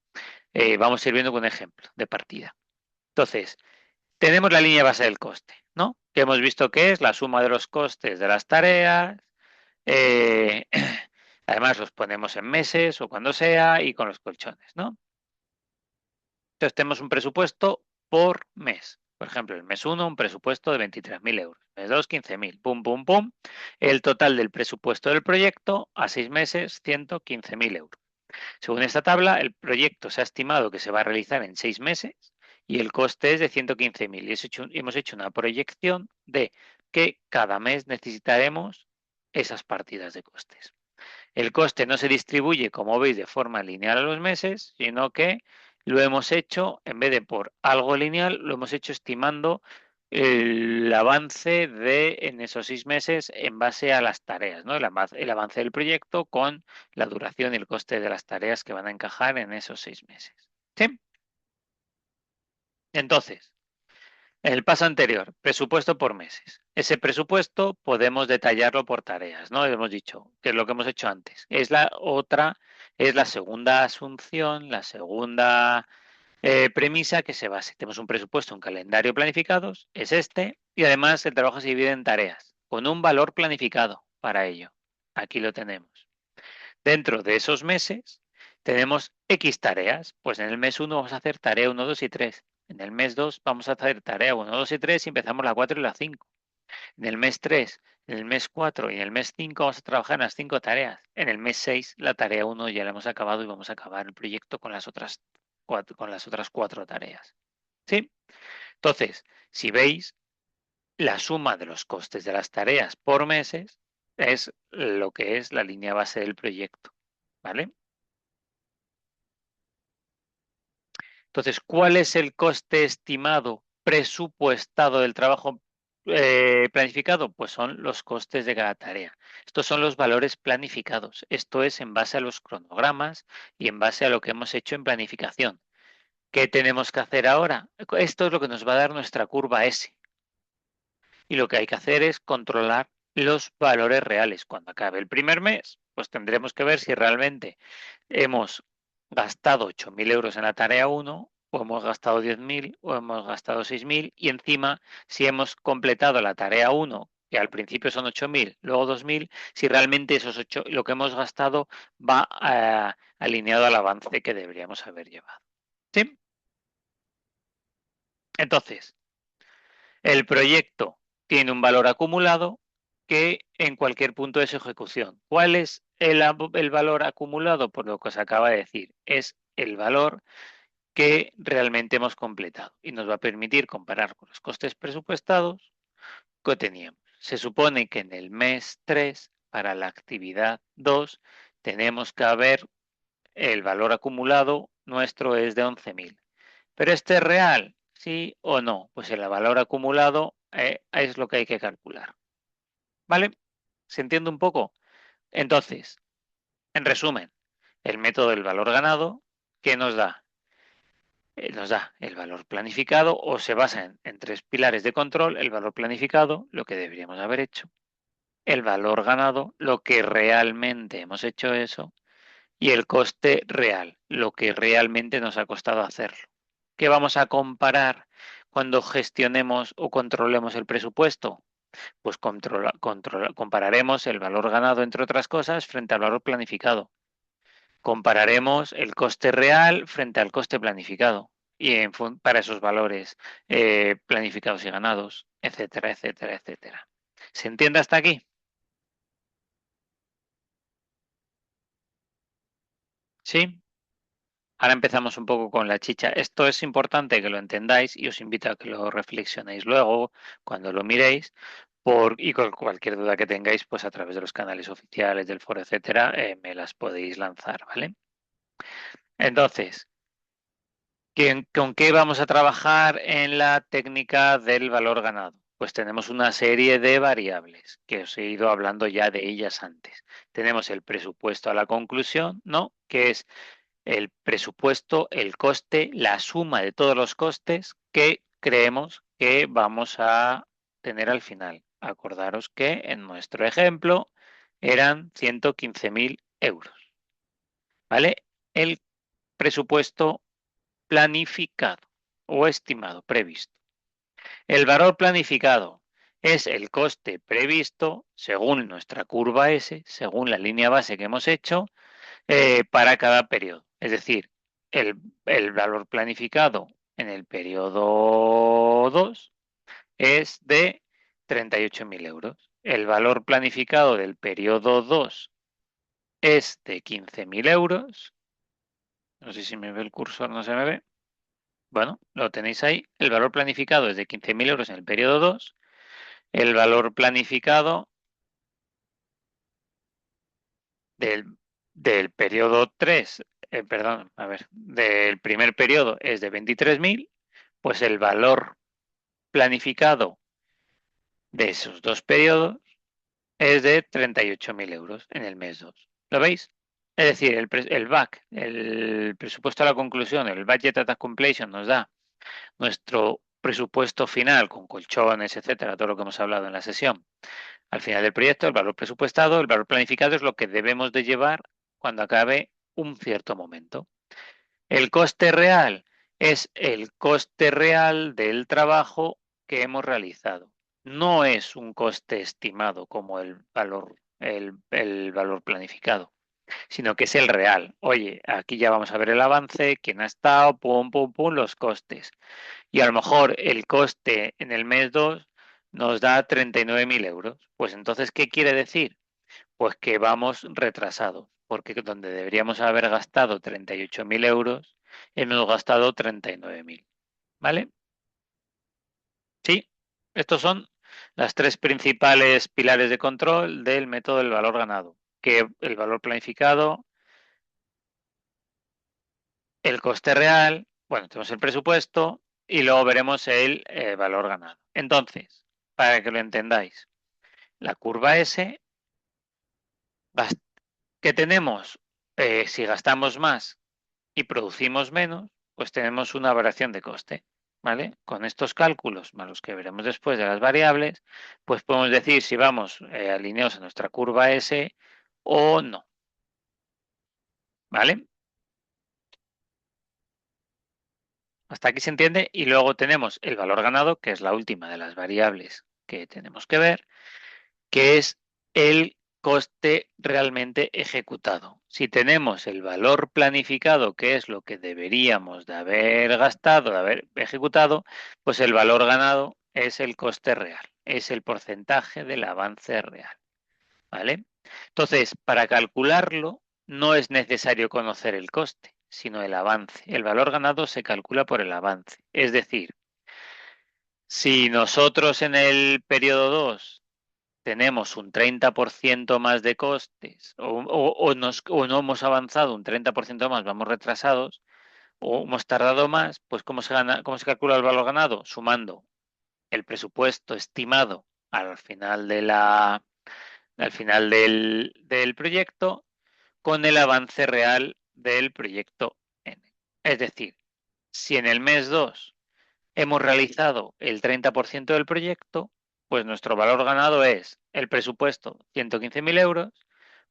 Vamos a ir viendo con un ejemplo de partida. Entonces, tenemos la línea base del coste, ¿no? Que hemos visto que es la suma de los costes de las tareas. eh, Además, los ponemos en meses o cuando sea y con los colchones, ¿no? Entonces tenemos un presupuesto por mes. Por ejemplo, el mes 1, un presupuesto de 23.000 euros. Mes 2, 15.000. Pum, pum, pum. El total del presupuesto del proyecto a 6 meses, 115.000 euros. Según esta tabla, el proyecto se ha estimado que se va a realizar en 6 meses y el coste es de 115.000. Y hemos hecho una proyección de que cada mes necesitaremos esas partidas de costes. El coste no se distribuye, como veis, de forma lineal a los meses, sino que lo hemos hecho, en vez de por algo lineal, lo hemos hecho estimando el avance en esos 6 meses en base a las tareas, ¿no? El avance del proyecto con la duración y el coste de las tareas que van a encajar en esos 6 meses. ¿Sí? Entonces, en el paso anterior, presupuesto por meses. Ese presupuesto podemos detallarlo por tareas, ¿no? Hemos dicho que es lo que hemos hecho antes. Es la segunda asunción, la segunda premisa que se base. Tenemos un presupuesto, un calendario planificados, es este, y además el trabajo se divide en tareas, con un valor planificado para ello. Aquí lo tenemos. Dentro de esos meses tenemos X tareas. Pues en el mes 1 vamos a hacer tarea 1, 2 y 3. En el mes 2 vamos a hacer tarea 1, 2 y 3 y empezamos la 4 y la 5. En el mes 3, en el mes 4 y en el mes 5 vamos a trabajar en las 5 tareas. En el mes 6 la tarea 1 ya la hemos acabado y vamos a acabar el proyecto con las otras 4 tareas. ¿Sí? Entonces, si veis, la suma de los costes de las tareas por meses es lo que es la línea base del proyecto, ¿vale? Entonces, ¿cuál es el coste estimado presupuestado del trabajo planificado? Pues son los costes de cada tarea. Estos son los valores planificados. Esto es en base a los cronogramas y en base a lo que hemos hecho en planificación. ¿Qué tenemos que hacer ahora? Esto es lo que nos va a dar nuestra curva S. Y lo que hay que hacer es controlar los valores reales. Cuando acabe el primer mes, pues tendremos que ver si realmente hemos gastado 8.000 euros en la tarea 1, o hemos gastado 10.000, o hemos gastado 6.000, y encima, si hemos completado la tarea 1, que al principio son 8.000, luego 2.000, si realmente esos 8, lo que hemos gastado va alineado al avance que deberíamos haber llevado. ¿Sí? Entonces, el proyecto tiene un valor acumulado que en cualquier punto de su ejecución. ¿Cuál es el valor acumulado? Por lo que os acaba de decir, es el valor que realmente hemos completado y nos va a permitir comparar con los costes presupuestados que teníamos. Se supone que en el mes 3, para la actividad 2, tenemos que haber el valor acumulado nuestro es de 11.000. ¿Pero este es real? ¿Sí o no? Pues el valor acumulado es lo que hay que calcular. ¿Vale? ¿Se entiende un poco? Entonces, en resumen, el método del valor ganado, ¿qué nos da? Nos da el valor planificado o se basa en tres pilares de control: el valor planificado, lo que deberíamos haber hecho; el valor ganado, lo que realmente hemos hecho eso; y el coste real, lo que realmente nos ha costado hacerlo. ¿Qué vamos a comparar cuando gestionemos o controlemos el presupuesto? Pues compararemos el valor ganado, entre otras cosas, frente al valor planificado. Compararemos el coste real frente al coste planificado y para esos valores planificados y ganados, etcétera, etcétera, etcétera. ¿Se entiende hasta aquí? ¿Sí? Ahora empezamos un poco con la chicha. Esto es importante que lo entendáis y os invito a que lo reflexionéis luego cuando lo miréis, y con cualquier duda que tengáis, pues a través de los canales oficiales del foro, etcétera, me las podéis lanzar, ¿vale? Entonces, ¿con qué vamos a trabajar en la técnica del valor ganado? Pues tenemos una serie de variables que os he ido hablando ya de ellas antes. Tenemos el presupuesto a la conclusión, ¿no? Que es el presupuesto, el coste, la suma de todos los costes que creemos que vamos a tener al final. Acordaros que en nuestro ejemplo eran 115.000 euros, ¿vale? El presupuesto planificado o estimado, previsto. El valor planificado es el coste previsto según nuestra curva S, según la línea base que hemos hecho, para cada periodo. Es decir, el valor planificado en el periodo 2 es de 38.000 euros. El valor planificado del periodo 2 es de 15.000 euros. No sé si me ve el cursor, no se me ve. Bueno, lo tenéis ahí. El valor planificado es de 15.000 euros en el periodo 2. El valor planificado del, del periodo 3, perdón, a ver, del primer periodo es de 23.000, pues el valor planificado de esos dos periodos es de 38.000 euros en el mes 2. ¿Lo veis? Es decir, el BAC, el presupuesto a la conclusión, el Budget at Completion, nos da nuestro presupuesto final con colchones, etcétera, todo lo que hemos hablado en la sesión. Al final del proyecto, el valor presupuestado, el valor planificado es lo que debemos de llevar cuando acabe un cierto momento. El coste real es el coste real del trabajo que hemos realizado. No es un coste estimado como el valor planificado, sino que es el real. Oye, aquí ya vamos a ver el avance, quién ha estado, pum, pum, pum, los costes. Y a lo mejor el coste en el mes 2 nos da 39.000 euros. Pues entonces, ¿qué quiere decir? Pues que vamos retrasados, porque donde deberíamos haber gastado 38.000 euros, hemos gastado 39.000. ¿Vale? Sí, estos son las tres principales pilares de control del método del valor ganado, que el valor planificado, el coste real, bueno, tenemos el presupuesto y luego veremos el valor ganado. Entonces, para que lo entendáis, la curva S, que tenemos, si gastamos más y producimos menos, pues tenemos una variación de coste, ¿vale? Con estos cálculos, más los que veremos después de las variables, pues podemos decir si vamos alineados a nuestra curva S o no, ¿vale? Hasta aquí se entiende y luego tenemos el valor ganado, que es la última de las variables que tenemos que ver, que es el coste realmente ejecutado. Si tenemos el valor planificado, que es lo que deberíamos de haber gastado, de haber ejecutado, pues el valor ganado es el coste real, es el porcentaje del avance real, ¿vale? Entonces, para calcularlo, no es necesario conocer el coste, sino el avance. El valor ganado se calcula por el avance. Es decir, si nosotros en el periodo 2 tenemos un 30% más de costes o no hemos avanzado un 30% más, vamos retrasados o hemos tardado más, pues ¿cómo se calcula el valor ganado? Sumando el presupuesto estimado al final del proyecto con el avance real del proyecto N. Es decir, si en el mes 2 hemos realizado el 30% del proyecto, pues nuestro valor ganado es el presupuesto 115.000 euros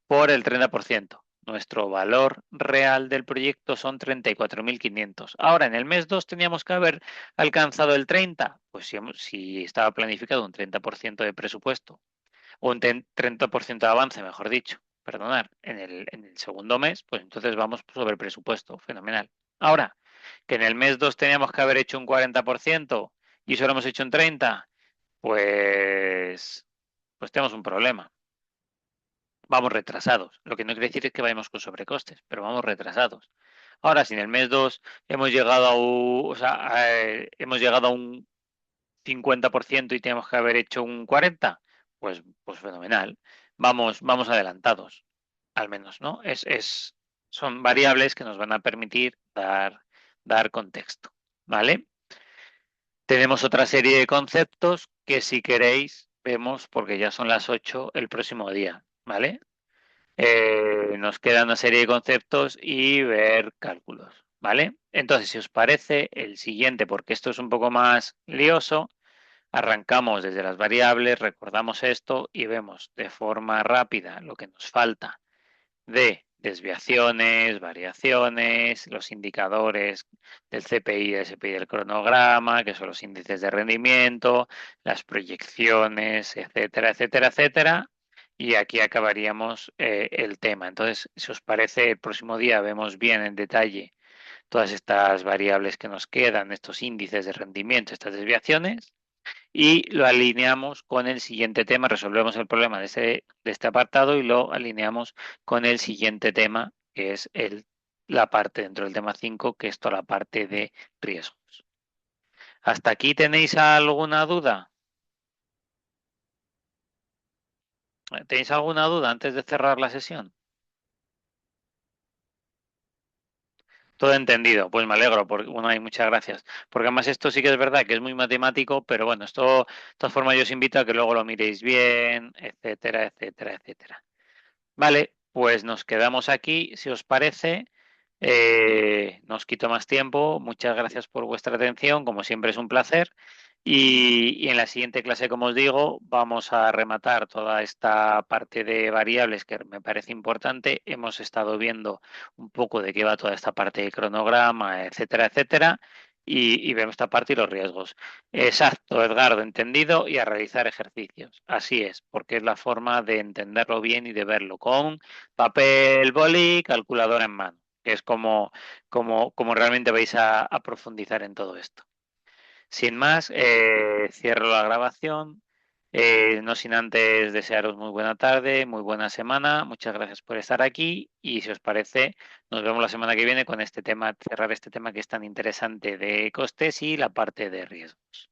por el 30%. Nuestro valor real del proyecto son 34.500. Ahora, en el mes 2 teníamos que haber alcanzado el 30. Pues si estaba planificado un 30% de presupuesto, o un 30% de avance, mejor dicho, perdonar, en el segundo mes, pues entonces vamos sobre el presupuesto. Fenomenal. Ahora, que en el mes 2 teníamos que haber hecho un 40% y solo hemos hecho un 30%, pues tenemos un problema. Vamos retrasados. Lo que no quiere decir es que vayamos con sobrecostes, pero vamos retrasados. Ahora, si en el mes 2 hemos llegado hemos llegado a un 50% y tenemos que haber hecho un 40%, pues fenomenal. Vamos adelantados, al menos, ¿no? Son variables que nos van a permitir dar contexto, ¿vale? Tenemos otra serie de conceptos que si queréis vemos porque ya son las 8 el próximo día, ¿vale? Nos queda una serie de conceptos y ver cálculos, ¿vale? Entonces, si os parece, el siguiente, porque esto es un poco más lioso, arrancamos desde las variables, recordamos esto y vemos de forma rápida lo que nos falta de desviaciones, variaciones, los indicadores del CPI, del SPI del cronograma, que son los índices de rendimiento, las proyecciones, etcétera, etcétera, etcétera. Y aquí acabaríamos el tema. Entonces, si os parece, el próximo día vemos bien en detalle todas estas variables que nos quedan, estos índices de rendimiento, estas desviaciones y lo alineamos con el siguiente tema, resolvemos el problema de este apartado y lo alineamos con el siguiente tema, que es la parte dentro del tema 5, que es toda la parte de riesgos. ¿Hasta aquí tenéis alguna duda? ¿Tenéis alguna duda antes de cerrar la sesión? Todo entendido, pues me alegro, porque bueno, hay muchas gracias. Porque además esto sí que es verdad que es muy matemático, pero bueno, esto de todas formas yo os invito a que luego lo miréis bien, etcétera, etcétera, etcétera. Vale, pues nos quedamos aquí, si os parece. No os quito más tiempo. Muchas gracias por vuestra atención. Como siempre es un placer. Y en la siguiente clase, como os digo, vamos a rematar toda esta parte de variables que me parece importante. Hemos estado viendo un poco de qué va toda esta parte de cronograma, etcétera, etcétera. Y vemos esta parte y los riesgos. Exacto, Edgardo, entendido y a realizar ejercicios. Así es, porque es la forma de entenderlo bien y de verlo con papel, boli, calculadora en mano, que es como realmente vais a profundizar en todo esto. Sin más, cierro la grabación. No sin antes desearos muy buena tarde, muy buena semana. Muchas gracias por estar aquí y si os parece, nos vemos la semana que viene con este tema, cerrar este tema que es tan interesante de costes y la parte de riesgos.